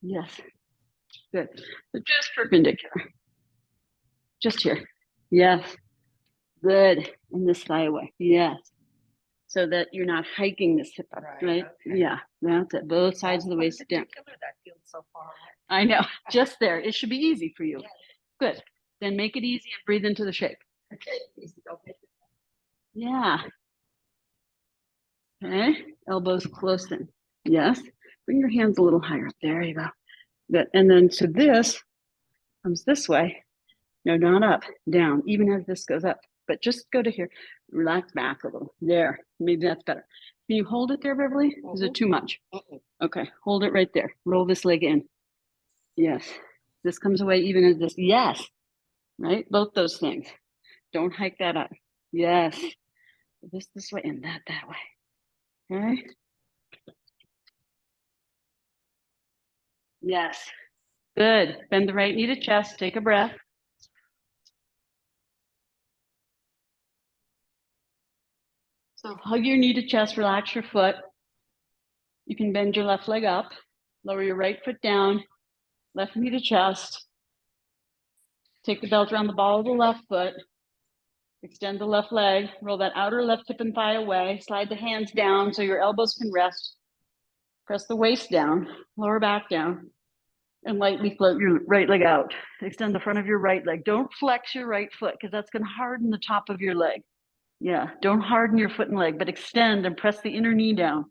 B: Yes. Good. So just perpendicular. Just here. Yes. Good. And this thigh away. Yes. So that you're not hiking this hip up, right?
D: Okay.
B: Yeah. That's it. Both sides of the waist down.
D: That feels so far away.
B: I know. Just there. It should be easy for you.
D: Yeah.
B: Good. Then make it easy and breathe into the shape.
D: Okay.
B: Yeah. Okay. Elbows close in. Yes. Bring your hands a little higher. There you go. Good. And then so this comes this way. No, not up, down, even as this goes up. But just go to here. Relax back a little. There. Maybe that's better. Can you hold it there, Beverly? Is it too much? Okay. Hold it right there. Roll this leg in. Yes. This comes away even as this. Yes. Right? Both those things. Don't hike that up. Yes. This way and that way. Okay. Yes. Good. Bend the right knee to chest. Take a breath. So hug your knee to chest. Relax your foot. You can bend your left leg up. Lower your right foot down. Left knee to chest. Take the belt around the ball of the left foot. Extend the left leg. Roll that outer left hip and thigh away. Slide the hands down so your elbows can rest. Press the waist down. Lower back down. And lightly float your right leg out. Extend the front of your right leg. Don't flex your right foot because that's going to harden the top of your leg. Yeah, don't harden your foot and leg, but extend and press the inner knee down.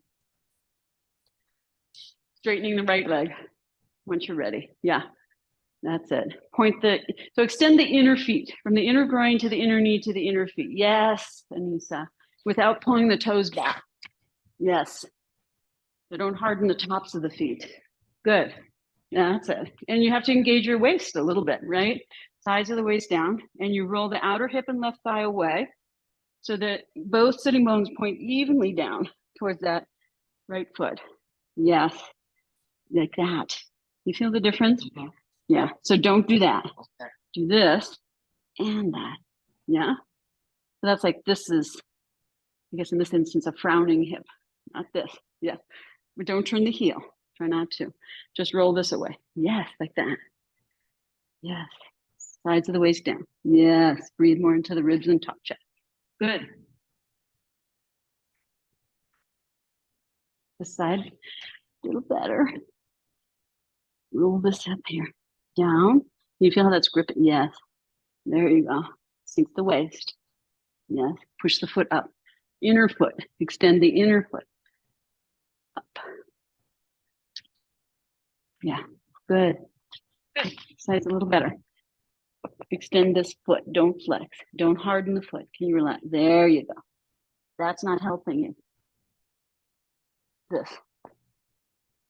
B: Straightening the right leg once you're ready. Yeah, that's it. So extend the inner feet from the inner groin to the inner knee to the inner feet. Yes, Anissa, without pulling the toes back. Yes. So don't harden the tops of the feet. Good. That's it. And you have to engage your waist a little bit, right? Sides of the waist down, and you roll the outer hip and left thigh away so that both sitting bones point evenly down towards that right foot. Yes, like that. You feel the difference? Yeah. So don't do that. Do this and that. Yeah. So that's like, this is, I guess in this instance, a frowning hip, not this. Yeah. But don't turn the heel. Try not to. Just roll this away. Yes, like that. Yes. Sides of the waist down. Yes. Breathe more into the ribs and top chest. Good. This side, a little better. Roll this up here. Down. You feel how that's gripping? Yes. There you go. Sink the waist. Yes. Push the foot up. Inner foot. Extend the inner foot. Up. Yeah. Good. Good. Side's a little better. Extend this foot. Don't flex. Don't harden the foot. Can you relax? There you go. That's not helping you. This.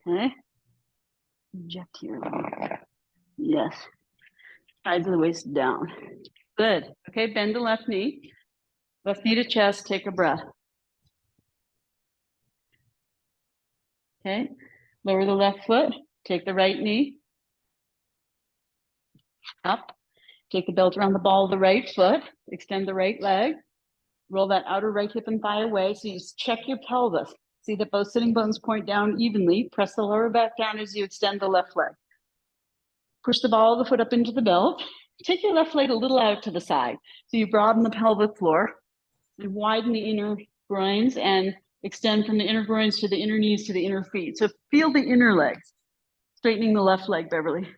B: Okay. Inject here. Yes. Sides of the waist down. Good. Okay. Bend the left knee. Left knee to chest. Take a breath. Okay. Lower the left foot. Take the right knee. Up. Take the belt around the ball of the right foot. Extend the right leg. Roll that outer right hip and thigh away. So you check your pelvis. See that both sitting bones point down evenly. Press the lower back down as you extend the left leg. Push the ball of the foot up into the belt. Take your left leg a little out to the side. So you broaden the pelvic floor and widen the inner groins and extend from the inner groins to the inner knees to the inner feet. So feel the inner legs. Straightening the left leg, Beverly.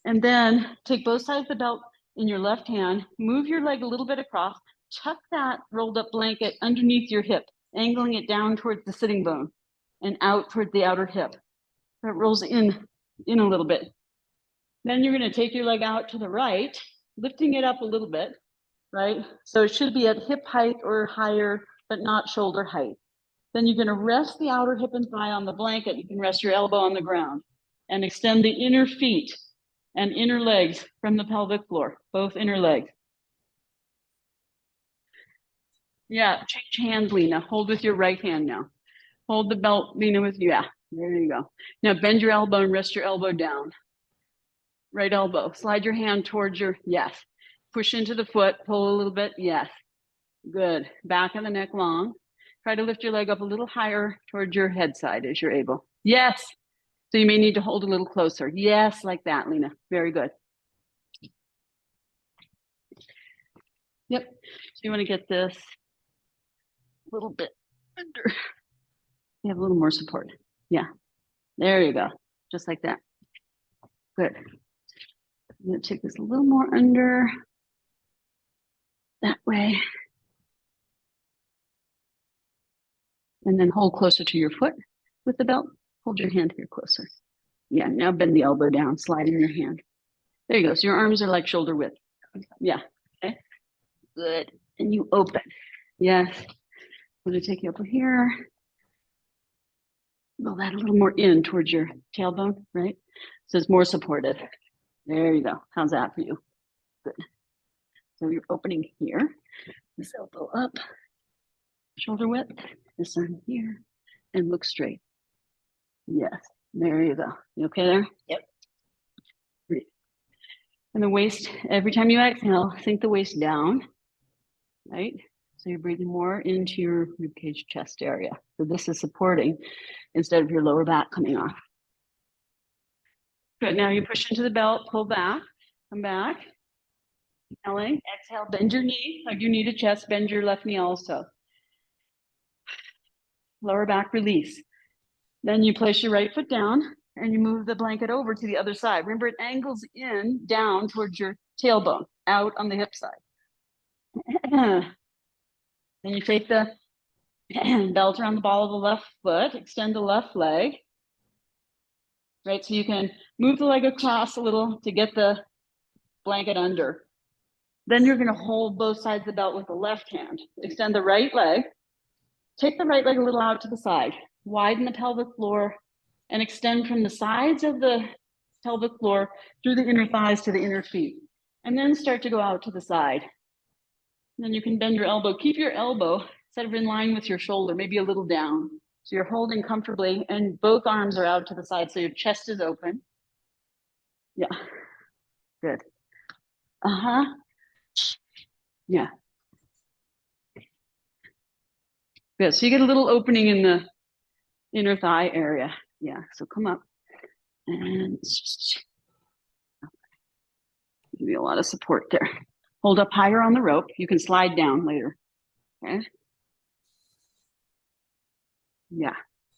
B: And then take both sides of the belt in your left hand. Move your leg a little bit across. Tuck that rolled up blanket underneath your hip, angling it down towards the sitting bone and out towards the outer hip. That rolls in a little bit. Then you're going to take your leg out to the right, lifting it up a little bit, right? So it should be at hip height or higher, but not shoulder height. Then you're going to rest the outer hip and thigh on the blanket. You can rest your elbow on the ground and extend the inner feet and inner legs from the pelvic floor, both inner legs. Yeah, change hands, Lena. Hold with your right hand now. Hold the belt, Lena, with you. Yeah, there you go. Now bend your elbow and rest your elbow down. Right elbow. Slide your hand towards your, yes. Push into the foot, pull a little bit, yes. Good. Back of the neck long. Try to lift your leg up a little higher towards your head side as you're able. Yes. So you may need to hold a little closer. Yes, like that, Lena. Very good. Yep. So you want to get this a little bit under. You have a little more support. Yeah. There you go. Just like that. Good. I'm going to take this a little more under. That way. And then hold closer to your foot with the belt. Hold your hand here closer. Yeah, now bend the elbow down, slide in your hand. There you go. So your arms are like shoulder width. Yeah, okay. Good. And you open. Yes. I'm going to take you over here. Roll that a little more in towards your tailbone, right? So it's more supportive. There you go. How's that for you? Good. So you're opening here. This elbow up, shoulder width, this on here, and look straight. Yes. There you go. You okay there?
D: Yep.
B: Breathe. And the waist, every time you exhale, sink the waist down, right? So you're breathing more into your ribcage chest area. So this is supporting instead of your lower back coming off. Good. Now you push into the belt, pull back, come back. Inhaling, exhale, bend your knee, hug your knee to chest, bend your left knee also. Lower back release. Then you place your right foot down and you move the blanket over to the other side. Remember, it angles in, down towards your tailbone, out on the hip side. Then you take the belt around the ball of the left foot, extend the left leg, right? So you can move the leg across a little to get the blanket under. Then you're going to hold both sides of the belt with the left hand. Extend the right leg. Take the right leg a little out to the side. Widen the pelvic floor and extend from the sides of the pelvic floor, through the inner thighs to the inner feet. And then start to go out to the side. And then you can bend your elbow. Keep your elbow sort of in line with your shoulder, maybe a little down. So you're holding comfortably and both arms are out to the side. So your chest is open. Yeah, good. Uh-huh. Yeah. Good. So you get a little opening in the inner thigh area. Yeah. So come up and just give you a lot of support there. Hold up higher on the rope. You can slide down later. Okay. Yeah.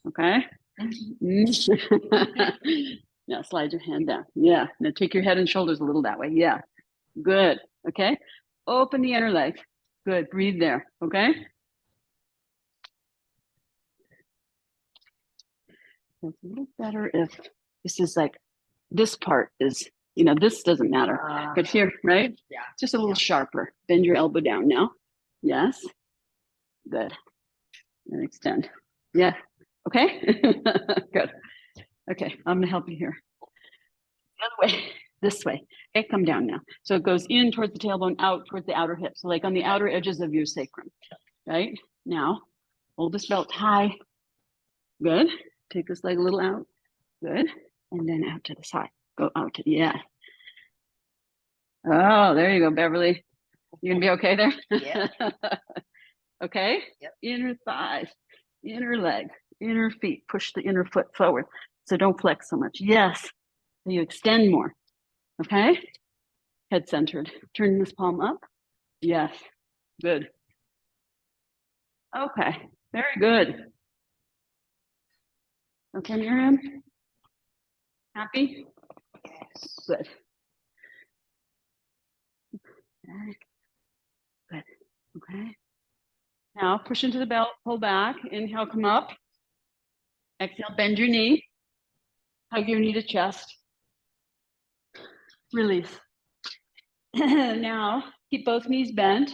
B: Okay. Yeah. Slide your hand down. Yeah. Now take your head and shoulders a little that way. Yeah. Good. Okay. Open the inner leg. Good. Breathe there. Okay. It's a little better if this is like, this part is, you know, this doesn't matter. But here, right?
D: Yeah.
B: Just a little sharper. Bend your elbow down now. Yes. Good. And extend. Yeah. Okay. Good. Okay. I'm going to help you here. The other way. This way. Okay. Come down now. So it goes in towards the tailbone, out towards the outer hip. So like on the outer edges of your sacrum. Right? Now, hold this belt high. Good. Take this leg a little out. Good. And then out to the side. Go out to, yeah. Oh, there you go, Beverly. You gonna be okay there?
D: Yeah.
B: Okay.
D: Yep.
B: Inner thighs, inner leg, inner feet. Push the inner foot forward. So don't flex so much. Yes. So you extend more. Okay. Head centered. Turn this palm up. Yes. Good. Okay. Very good. Okay, Miriam. Happy? Good. Okay. Good. Okay. Now push into the belt, pull back, inhale, come up. Exhale, bend your knee. Hug your knee to chest. Release. Now keep both knees bent.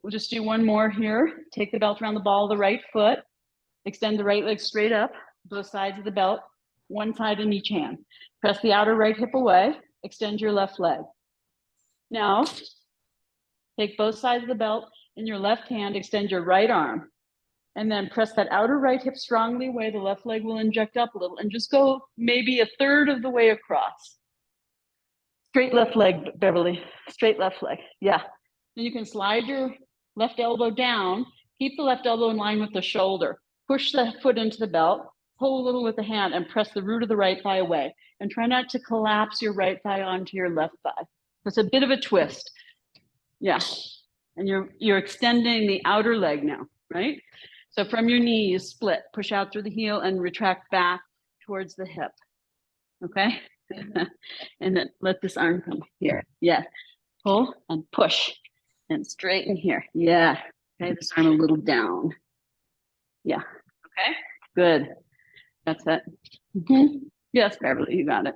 B: We'll just do one more here. Take the belt around the ball of the right foot. Extend the right leg straight up, both sides of the belt, one side in each hand. Press the outer right hip away. Extend your left leg. Now, take both sides of the belt in your left hand, extend your right arm, and then press that outer right hip strongly away. The left leg will inject up a little and just go maybe a third of the way across. Straight left leg, Beverly. Straight left leg. Yeah. Then you can slide your left elbow down. Keep the left elbow in line with the shoulder. Push the foot into the belt. Pull a little with the hand and press the root of the right thigh away. And try not to collapse your right thigh onto your left thigh. It's a bit of a twist. Yeah. And you're extending the outer leg now, right? So from your knee, you split, push out through the heel and retract back towards the hip. Okay. And then let this arm come here. Yeah. Pull and push and straighten here. Yeah. Okay. This arm a little down. Yeah. Okay. Good. That's it. Yes, Beverly, you got it.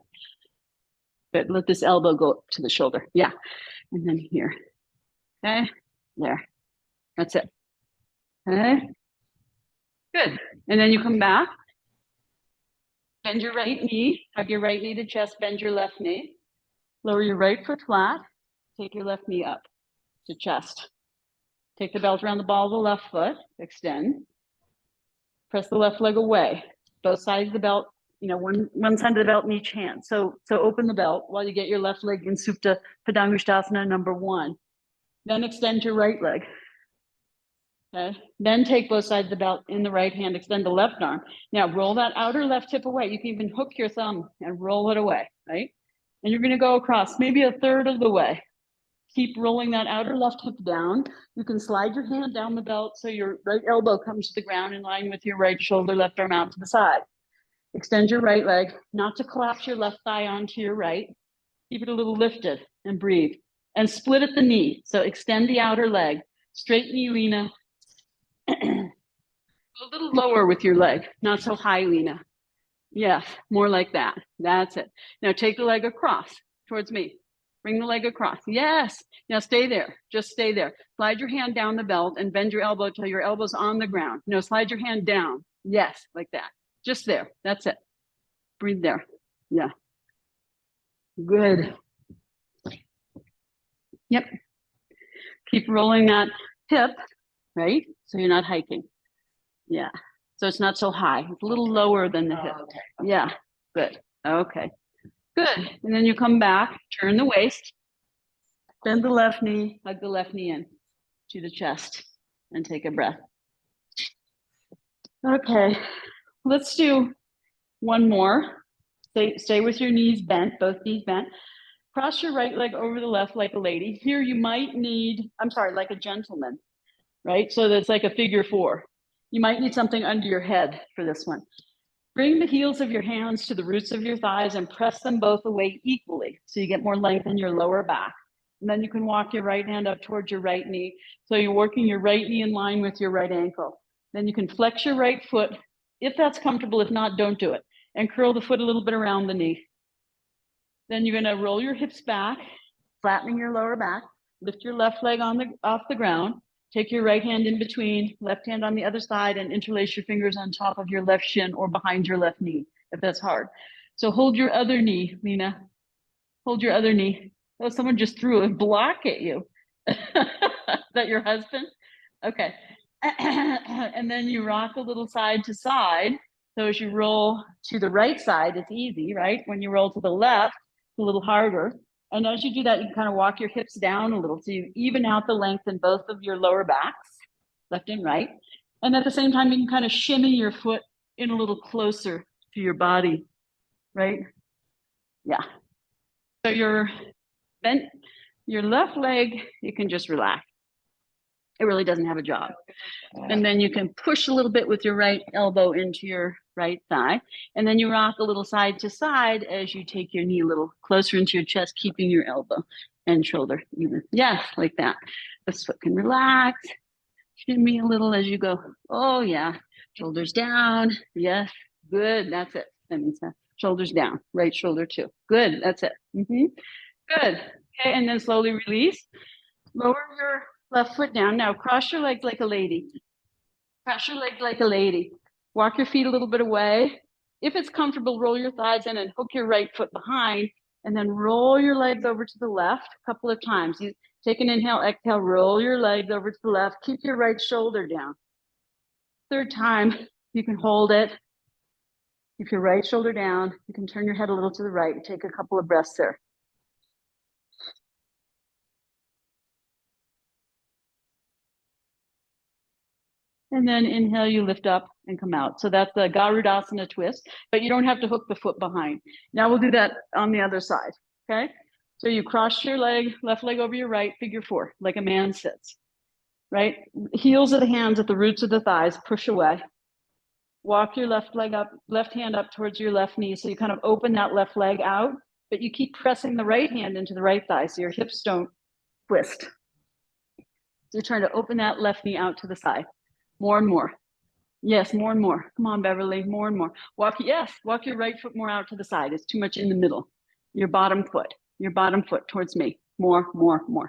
B: Good. Let this elbow go up to the shoulder. Yeah. And then here. Okay. There. That's it. Okay. Good. And then you come back. Bend your right knee. Hug your right knee to chest. Bend your left knee. Lower your right foot flat. Take your left knee up to chest. Take the belt around the ball of the left foot. Extend. Press the left leg away. Both sides of the belt, you know, one side of the belt in each hand. So open the belt while you get your left leg in Supta Padangusthasana number 1. Then extend your right leg. Okay. Then take both sides of the belt in the right hand, extend the left arm. Now roll that outer left hip away. You can even hook your thumb and roll it away, right? And you're going to go across maybe a third of the way. Keep rolling that outer left hip down. You can slide your hand down the belt so your right elbow comes to the ground in line with your right shoulder, left arm out to the side. Extend your right leg, not to collapse your left thigh onto your right. Keep it a little lifted and breathe. And split at the knee. So extend the outer leg. Straight knee, Lena. A little lower with your leg, not so high, Lena. Yes, more like that. That's it. Now take the leg across towards me. Bring the leg across. Yes. Now stay there. Just stay there. Slide your hand down the belt and bend your elbow till your elbow's on the ground. No, slide your hand down. Yes, like that. Just there. That's it. Breathe there. Yeah. Good. Yep. Keep rolling that hip, right? So you're not hiking. Yeah. So it's not so high. It's a little lower than the hip. Yeah. Good. Okay. Good. And then you come back, turn the waist, bend the left knee, hug the left knee in to the chest, and take a breath. Okay. Let's do one more. Stay with your knees bent, both knees bent. Cross your right leg over the left like a lady. Here you might need, I'm sorry, like a gentleman, right? So that's like a figure four. You might need something under your head for this one. Bring the heels of your hands to the roots of your thighs and press them both away equally so you get more length in your lower back. And then you can walk your right hand up towards your right knee. So you're working your right knee in line with your right ankle. Then you can flex your right foot if that's comfortable. If not, don't do it. And curl the foot a little bit around the knee. Then you're going to roll your hips back, flattening your lower back. Lift your left leg off the ground. Take your right hand in between, left hand on the other side, and interlace your fingers on top of your left shin or behind your left knee, if that's hard. So hold your other knee, Lena. Hold your other knee. Oh, someone just threw a block at you. Is that your husband? Okay. And then you rock a little side to side. So as you roll to the right side, it's easy, right? When you roll to the left, it's a little harder. And as you do that, you can kind of walk your hips down a little. So you even out the length in both of your lower backs, left and right. And at the same time, you can kind of shimmy your foot in a little closer to your body, right? Yeah. So your left leg, you can just relax. It really doesn't have a job. And then you can push a little bit with your right elbow into your right thigh. And then you rock a little side to side as you take your knee a little closer into your chest, keeping your elbow and shoulder even. Yes, like that. The foot can relax. Shimmy a little as you go. Oh, yeah. Shoulders down. Yes. Good. That's it. That means shoulders down. Right shoulder too. Good. That's it. Good. Okay. And then slowly release. Lower your left foot down. Now cross your legs like a lady. Cross your legs like a lady. Walk your feet a little bit away. If it's comfortable, roll your thighs in and hook your right foot behind, and then roll your legs over to the left a couple of times. You take an inhale, exhale, roll your legs over to the left. Keep your right shoulder down. Third time, you can hold it. Keep your right shoulder down. You can turn your head a little to the right. Take a couple of breaths there. And then inhale, you lift up and come out. So that's the Garudasana twist, but you don't have to hook the foot behind. Now we'll do that on the other side, okay? So you cross your leg, left leg over your right, figure four, like a man sits, right? Heels of the hands at the roots of the thighs, push away. Walk your left leg up, left hand up towards your left knee. So you kind of open that left leg out, but you keep pressing the right hand into the right thigh so your hips don't twist. So you're trying to open that left knee out to the side. More and more. Yes, more and more. Come on, Beverly, more and more. Walk your right foot more out to the side. It's too much in the middle. Your bottom foot towards me. More.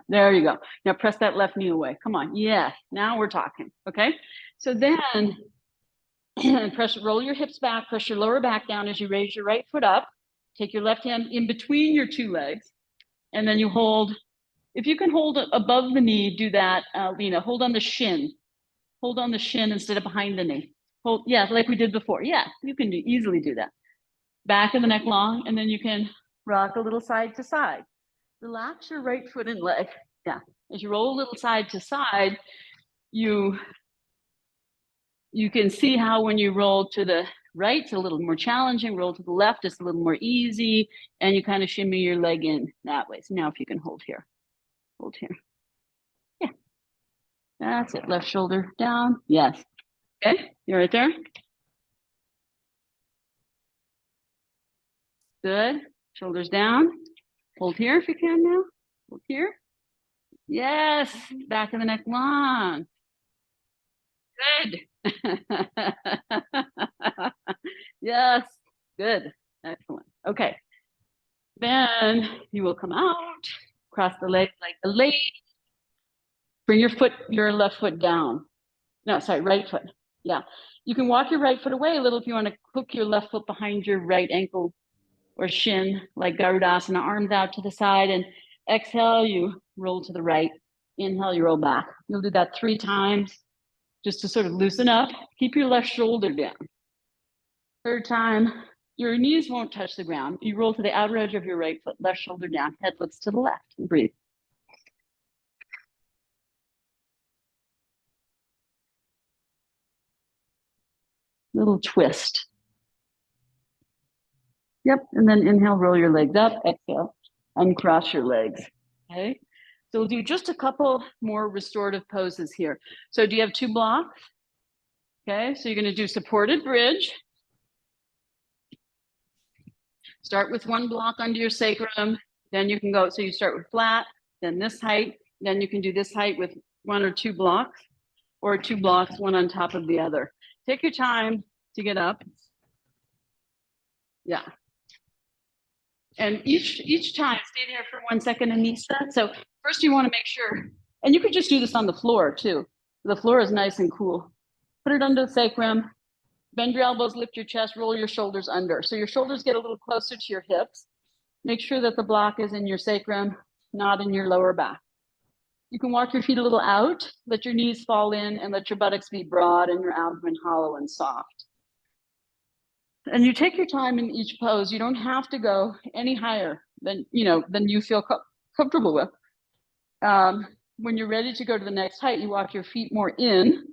B: There you go. Now press that left knee away. Come on. Yeah, now we're talking. Okay. So then roll your hips back, press your lower back down as you raise your right foot up. Take your left hand in between your two legs. And then you hold, if you can hold it above the knee, do that, Lena. Hold on the shin. Hold on the shin instead of behind the knee. Hold, yeah, like we did before. Yeah, you can easily do that. Back of the neck long, and then you can rock a little side to side. Relax your right foot and leg. Yeah, as you roll a little side to side, you can see how when you roll to the right, it's a little more challenging. Roll to the left, it's a little more easy, and you kind of shimmy your leg in that way. So now if you can hold here. Hold here. Yeah. That's it. Left shoulder down. Yes. Okay. You're right there. Good. Shoulders down. Hold here if you can now. Hold here. Yes. Back of the neck long. Good. Yes. Good. Excellent. Okay. Then you will come out, cross the legs like a lady. Bring your left foot down. No, sorry, right foot. Yeah. You can walk your right foot away a little if you want to hook your left foot behind your right ankle or shin, like Garudasana, arms out to the side, and exhale, you roll to the right. Inhale, you roll back. You'll do that 3 times just to sort of loosen up. Keep your left shoulder down. 3rd time, your knees won't touch the ground. You roll to the outer edge of your right foot, left shoulder down, head looks to the left, and breathe. Little twist. Yep, and then inhale, roll your legs up, exhale, uncross your legs, okay? So we'll do just a couple more restorative poses here. So do you have 2 blocks? Okay, so you're gonna do supported bridge. Start with 1 block under your sacrum, then you can go, so you start with flat, then this height, then you can do this height with 1 or 2 blocks, or 2 blocks, one on top of the other. Take your time to get up. Yeah. And each time, stay there for 1 second, Anissa. So first you wanna make sure, and you could just do this on the floor too. The floor is nice and cool. Put it under the sacrum, bend your elbows, lift your chest, roll your shoulders under. So your shoulders get a little closer to your hips. Make sure that the block is in your sacrum, not in your lower back. You can walk your feet a little out, let your knees fall in, and let your buttocks be broad and your abdomen hollow and soft. And you take your time in each pose. You don't have to go any higher than you feel comfortable with. When you're ready to go to the next height, you walk your feet more in,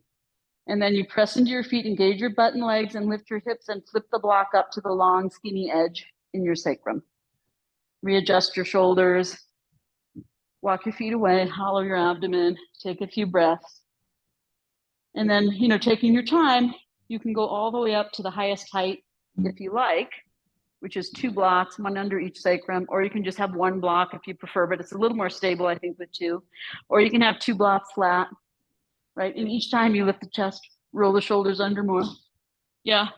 B: and then you press into your feet, engage your butt and legs, and lift your hips and flip the block up to the long, skinny edge in your sacrum. Readjust your shoulders, walk your feet away, hollow your abdomen, take a few breaths. And then, taking your time, you can go all the way up to the highest height if you like, which is 2 blocks, 1 under each sacrum, or you can just have 1 block if you prefer, but it's a little more stable, I think, with 2. Or you can have 2 blocks flat, right? And each time you lift the chest, roll the shoulders under more. Yeah,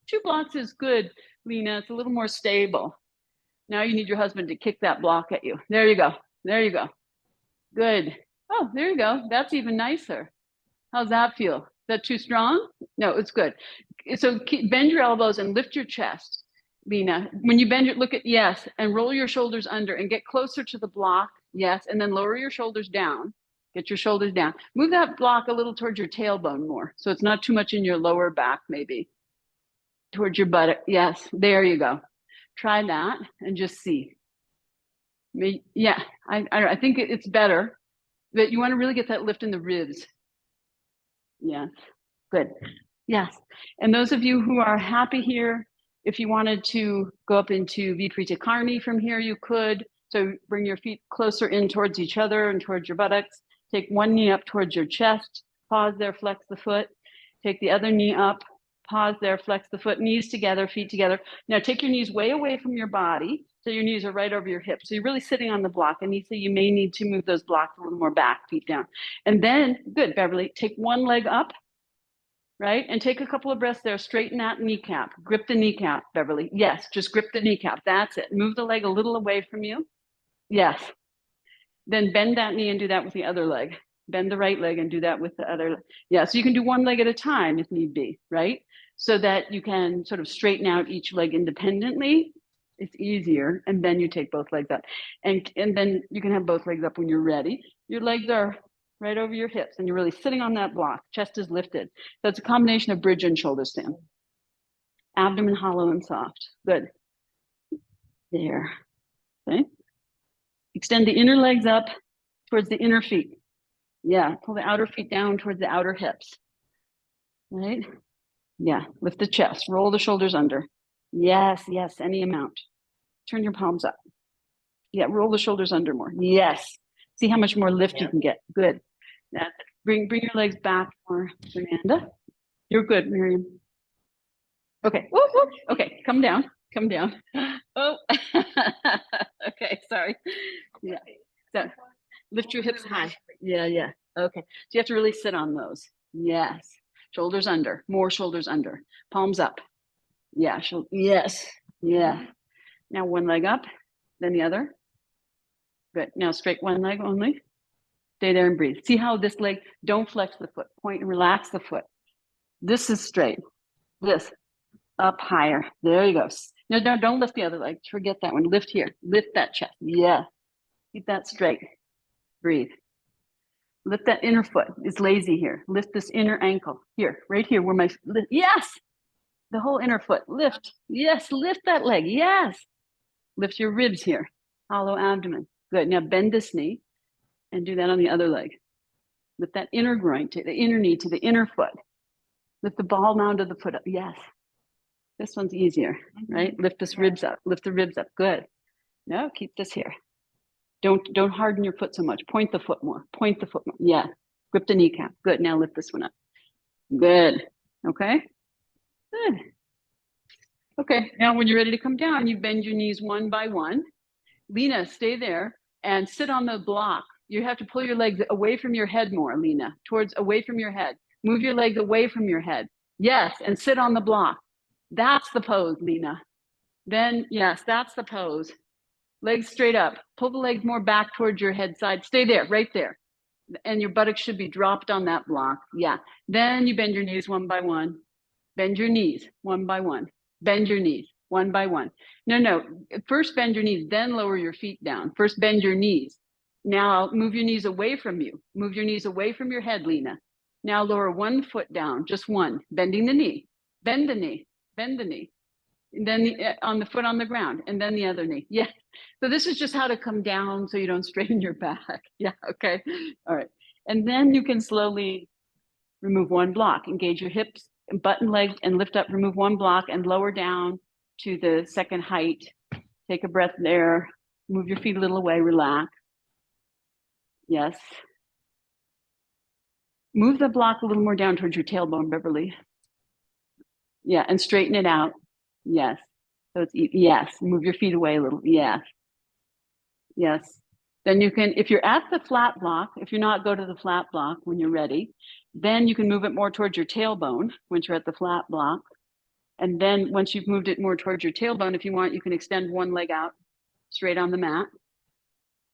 B: 2 blocks is good, Lena. It's a little more stable. Now you need your husband to kick that block at you. There you go. There you go. Good. Oh, there you go. That's even nicer. How's that feel? Is that too strong? No, it's good. So bend your elbows and lift your chest, Lena. When you bend it, look at yes, and roll your shoulders under and get closer to the block. Yes, and then lower your shoulders down. Get your shoulders down. Move that block a little towards your tailbone more, so it's not too much in your lower back, maybe. Towards your butt. Yes, there you go. Try that and just see. Yeah, I think it's better, but you want to really get that lift in the ribs. Yes, good. Yes, and those of you who are happy here, if you wanted to go up into Viparita Karni from here, you could. So bring your feet closer in towards each other and towards your buttocks. Take 1 knee up towards your chest. Pause there, flex the foot. Take the other knee up. Pause there, flex the foot, knees together, feet together. Now take your knees way away from your body, so your knees are right over your hips. So you're really sitting on the block. Anissa, you may need to move those blocks a little more back, feet down. And then, good, Beverly, take 1 leg up, right? And take a couple of breaths there, straighten that kneecap. Grip the kneecap, Beverly. Yes, just grip the kneecap, that's it. Move the leg a little away from you. Yes. Then bend that knee and do that with the other leg. Bend the right leg and do that with the other. Yeah, so you can do 1 leg at a time if need be, right? So that you can sort of straighten out each leg independently. It's easier. And then you take both legs up. And then you can have both legs up when you're ready. Your legs are right over your hips and you're really sitting on that block. Chest is lifted. So it's a combination of bridge and shoulder stand. Abdomen hollow and soft. Good. There. Okay. Extend the inner legs up towards the inner feet. Yeah, pull the outer feet down towards the outer hips. Right? Yeah, lift the chest, roll the shoulders under. Yes, yes, any amount. Turn your palms up. Yeah, roll the shoulders under more. Yes. See how much more lift you can get. Good. That's it. Bring your legs back more, Fernanda. You're good, Miriam. Okay. Whoop, whoop. Okay, come down. Come down. Oh, okay, sorry. Yeah. So lift your hips high. Yeah, yeah. Okay. So you have to really sit on those. Yes. Shoulders under, more shoulders under, palms up. Yeah, yes, yeah. Now 1 leg up, then the other. Good, now straight 1 leg only. Stay there and breathe. See how this leg, don't flex the foot, point and relax the foot. This is straight, this, up higher. There you go. No, no, don't lift the other leg. Forget that one. Lift here. Lift that chest. Yeah. Keep that straight. Breathe. Lift that inner foot. It's lazy here. Lift this inner ankle. Here, right here where yes! The whole inner foot. Lift. Yes, lift that leg. Yes. Lift your ribs here. Hollow abdomen. Good. Now bend this knee and do that on the other leg. Lift that inner groin to the inner knee to the inner foot. Lift the ball mound of the foot up. Yes. This one's easier, right? Lift this ribs up. Lift the ribs up. Good. No, keep this here. Don't harden your foot so much. Point the foot more. Point the foot more. Yeah. Grip the kneecap. Good. Now lift this one up. Good. Okay. Good. Okay. Now when you're ready to come down, you bend your knees one by one. Lena, stay there and sit on the block. You have to pull your legs away from your head more, Lena, towards away from your head. Move your legs away from your head. Yes. And sit on the block. That's the pose, Lena. Then, yes, that's the pose. Legs straight up. Pull the legs more back towards your head side. Stay there, right there. And your buttocks should be dropped on that block. Yeah. Then you bend your knees one by one. Bend your knees one by one. Bend your knees one by one. No. First bend your knees, then lower your feet down. First bend your knees. Now move your knees away from you. Move your knees away from your head, Lena. Now lower one foot down, just one. Bending the knee. Bend the knee. Bend the knee. And then on the foot on the ground, and then the other knee. Yeah. So this is just how to come down so you don't strain your back. Yeah. Okay. All right. And then you can slowly remove one block. Engage your hips, button legs, and lift up. Remove one block and lower down to the second height. Take a breath there. Move your feet a little away. Relax. Yes. Move the block a little more down towards your tailbone, Beverly. Yeah, and straighten it out. Yes. So it's, yes, move your feet away a little. Yes. Yes. Then you can, if you're at the flat block, if you're not, go to the flat block when you're ready. Then you can move it more towards your tailbone once you're at the flat block. And then once you've moved it more towards your tailbone, if you want, you can extend one leg out straight on the mat.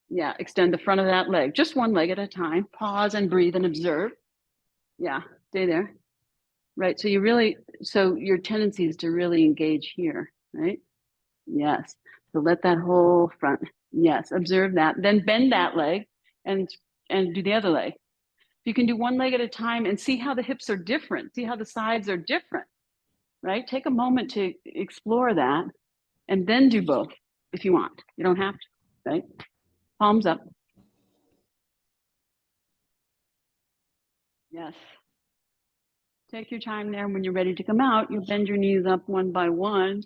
B: Yeah, extend the front of that leg, just one leg at a time. Pause and breathe and observe. Yeah, stay there. Right, so you really, so your tendency is to really engage here, right? Yes, so let that whole front, yes, observe that. Then bend that leg and do the other leg. You can do one leg at a time and see how the hips are different, see how the sides are different, right? Take a moment to explore that and then do both if you want. You don't have to, right? Palms up. Yes. Take your time there. When you're ready to come out, you bend your knees up one by one.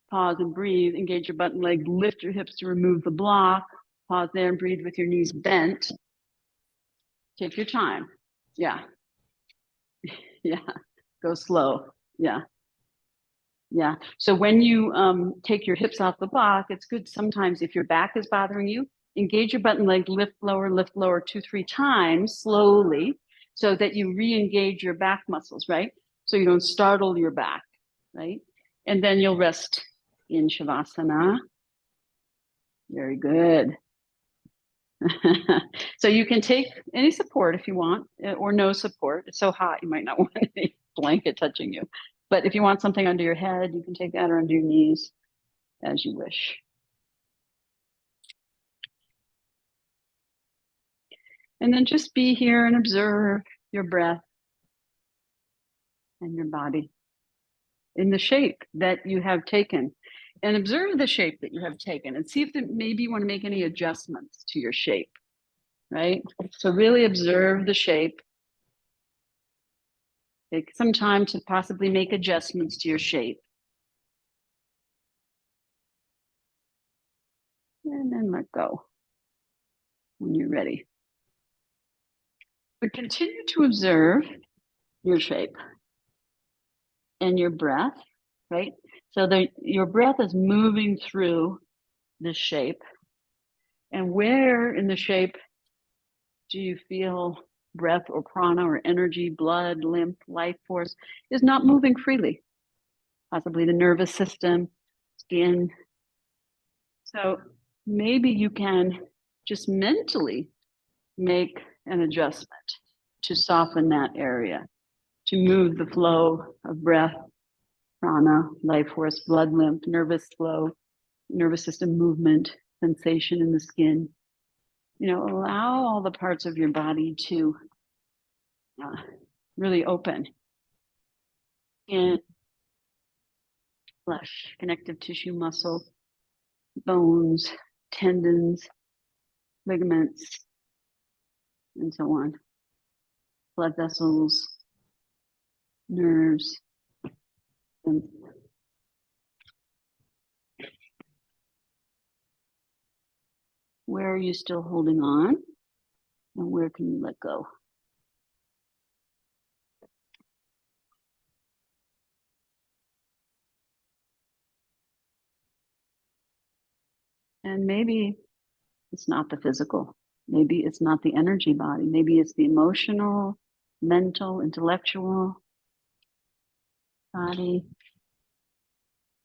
B: Pause and breathe. Engage your button legs. Lift your hips to remove the block. Pause there and breathe with your knees bent. Take your time. Yeah. Yeah. Go slow. Yeah. Yeah. So when you take your hips off the block, it's good sometimes if your back is bothering you, engage your button leg, lift lower, 2-3 times slowly, so that you re-engage your back muscles, right? So you don't startle your back, right? And then you'll rest in Shavasana. Very good. So you can take any support if you want, or no support. It's so hot, you might not want any blanket touching you. But if you want something under your head, you can take that, or under your knees, as you wish. And then just be here and observe your breath and your body in the shape that you have taken, and observe the shape that you have taken and see if maybe you want to make any adjustments to your shape, right? So really observe the shape. Take some time to possibly make adjustments to your shape. And then let go when you're ready. But continue to observe your shape and your breath, right? So your breath is moving through this shape. And where in the shape do you feel breath or prana or energy, blood, lymph, life force is not moving freely? Possibly the nervous system, skin. So maybe you can just mentally make an adjustment to soften that area, to move the flow of breath prana, life force, blood lymph, nervous flow, nervous system movement, sensation in the skin. You know, allow all the parts of your body to really open. And flesh, connective tissue, muscle, bones, tendons, ligaments, and so on. Blood vessels, nerves, and where are you still holding on? And where can you let go? And maybe it's not the physical. Maybe it's not the energy body. Maybe it's the emotional, mental, intellectual body.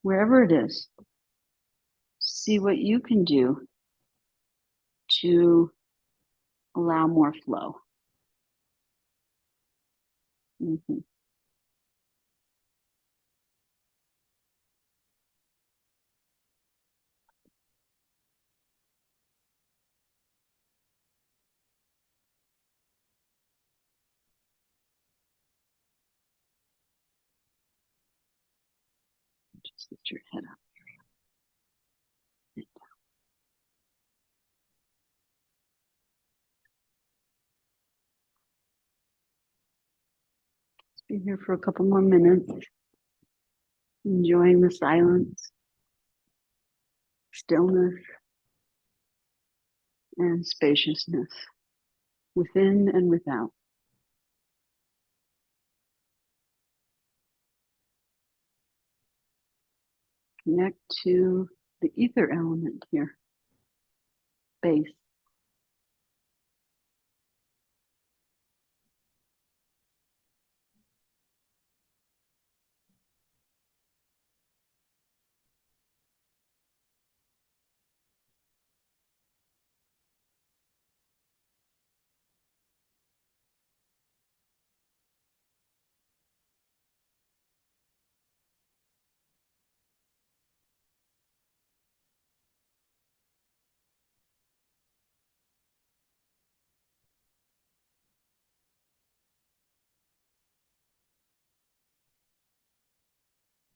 B: Wherever it is, see what you can do to allow more flow. Mhm. Just lift your head up. Let's be here for a couple more minutes, enjoying the silence, stillness, and spaciousness within and without. Connect to the ether element here, base.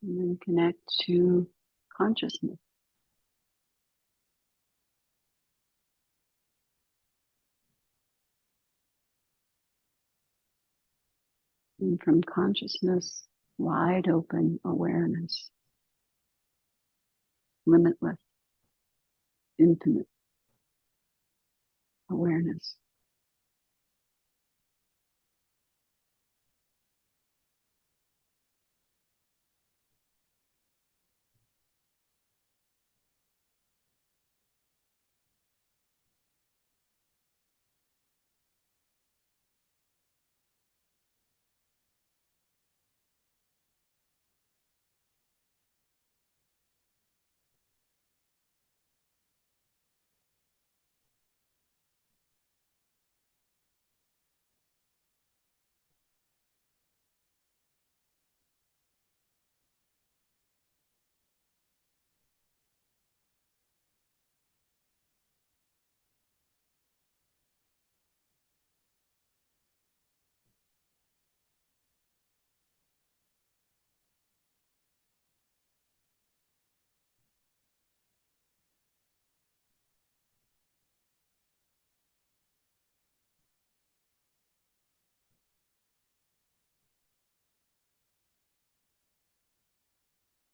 B: And then connect to consciousness. And from consciousness, wide open awareness, limitless, infinite awareness.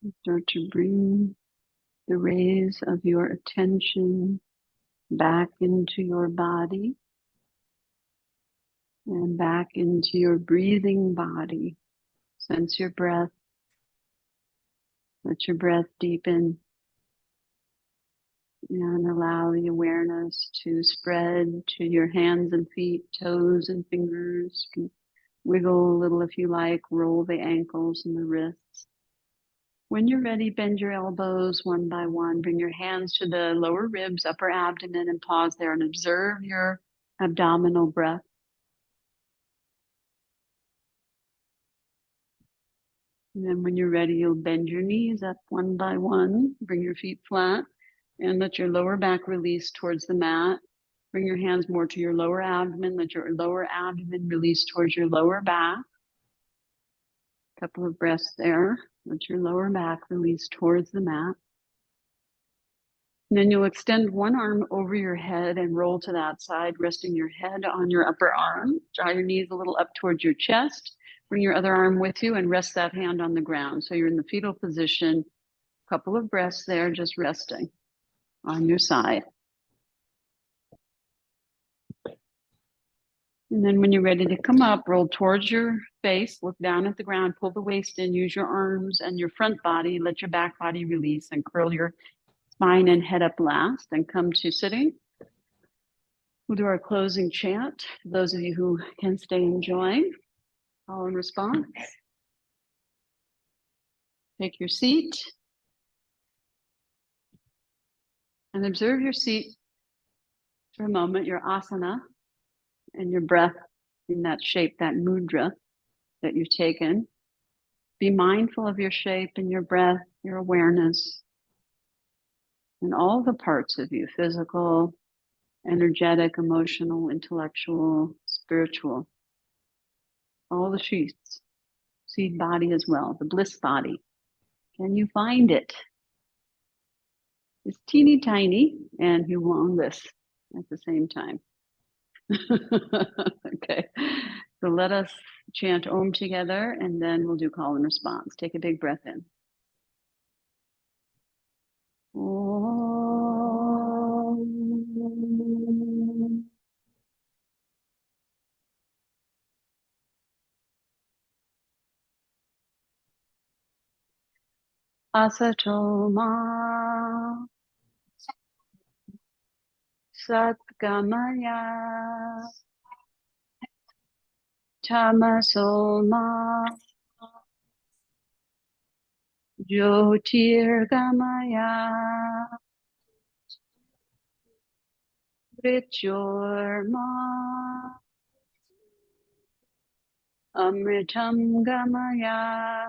B: And start to bring the rays of your attention back into your body and back into your breathing body. Sense your breath. Let your breath deepen and allow the awareness to spread to your hands and feet, toes and fingers. You can wiggle a little if you like, roll the ankles and the wrists. When you're ready, bend your elbows one by one. Bring your hands to the lower ribs, upper abdomen, and pause there and observe your abdominal breath. And then when you're ready, you'll bend your knees up one by one, bring your feet flat, and let your lower back release towards the mat. Bring your hands more to your lower abdomen. Let your lower abdomen release towards your lower back. Couple of breaths there. Let your lower back release towards the mat. And then you'll extend one arm over your head and roll to that side, resting your head on your upper arm. Draw your knees a little up towards your chest. Bring your other arm with you and rest that hand on the ground. So you're in the fetal position. Couple of breaths there, just resting on your side. And then when you're ready to come up, roll towards your face, look down at the ground, pull the waist in, use your arms and your front body, let your back body release and curl your spine and head up last and come to sitting. We'll do our closing chant. For those of you who can stay and join, call and response. Take your seat and observe your seat for a moment, your asana and your breath in that shape, that mudra that you've taken. Be mindful of your shape and your breath, your awareness, and all the parts of you, physical, energetic, emotional, intellectual, spiritual, all the sheaths, seed body as well, the bliss body. Can you find it? It's teeny tiny and humongous at the same time. Okay, so let us chant Om together and then we'll do call and response. Take a big breath in. Om. Asato ma Satgamaya Tamaso ma Jyotirgamaya Mrityurma Amritam Gamaya.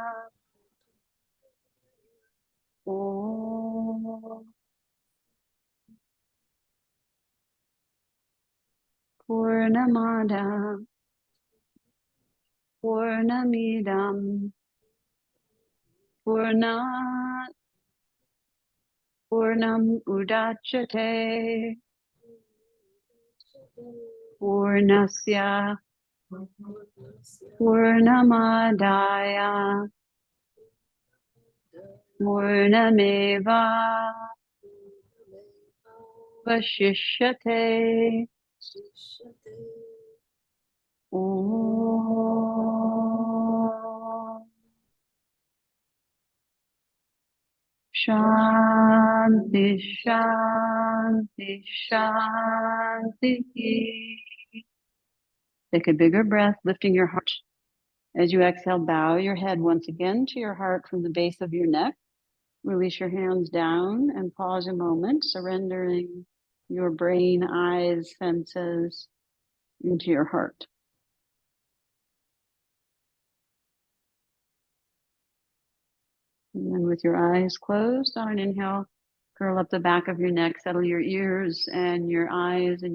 B: Om Purnamada Purnamidam Purnat Purnam Udachyate Purnasya Purnamadaya Purnameva Vashishyate. Om Shanti Shanti Shanti. Take a bigger breath, lifting your heart. As you exhale, bow your head once again to your heart from the base of your neck. Release your hands down and pause a moment, surrendering your brain, eyes, senses into your heart. And then with your eyes closed on an inhale, curl up the back of your neck, settle your ears and your eyes and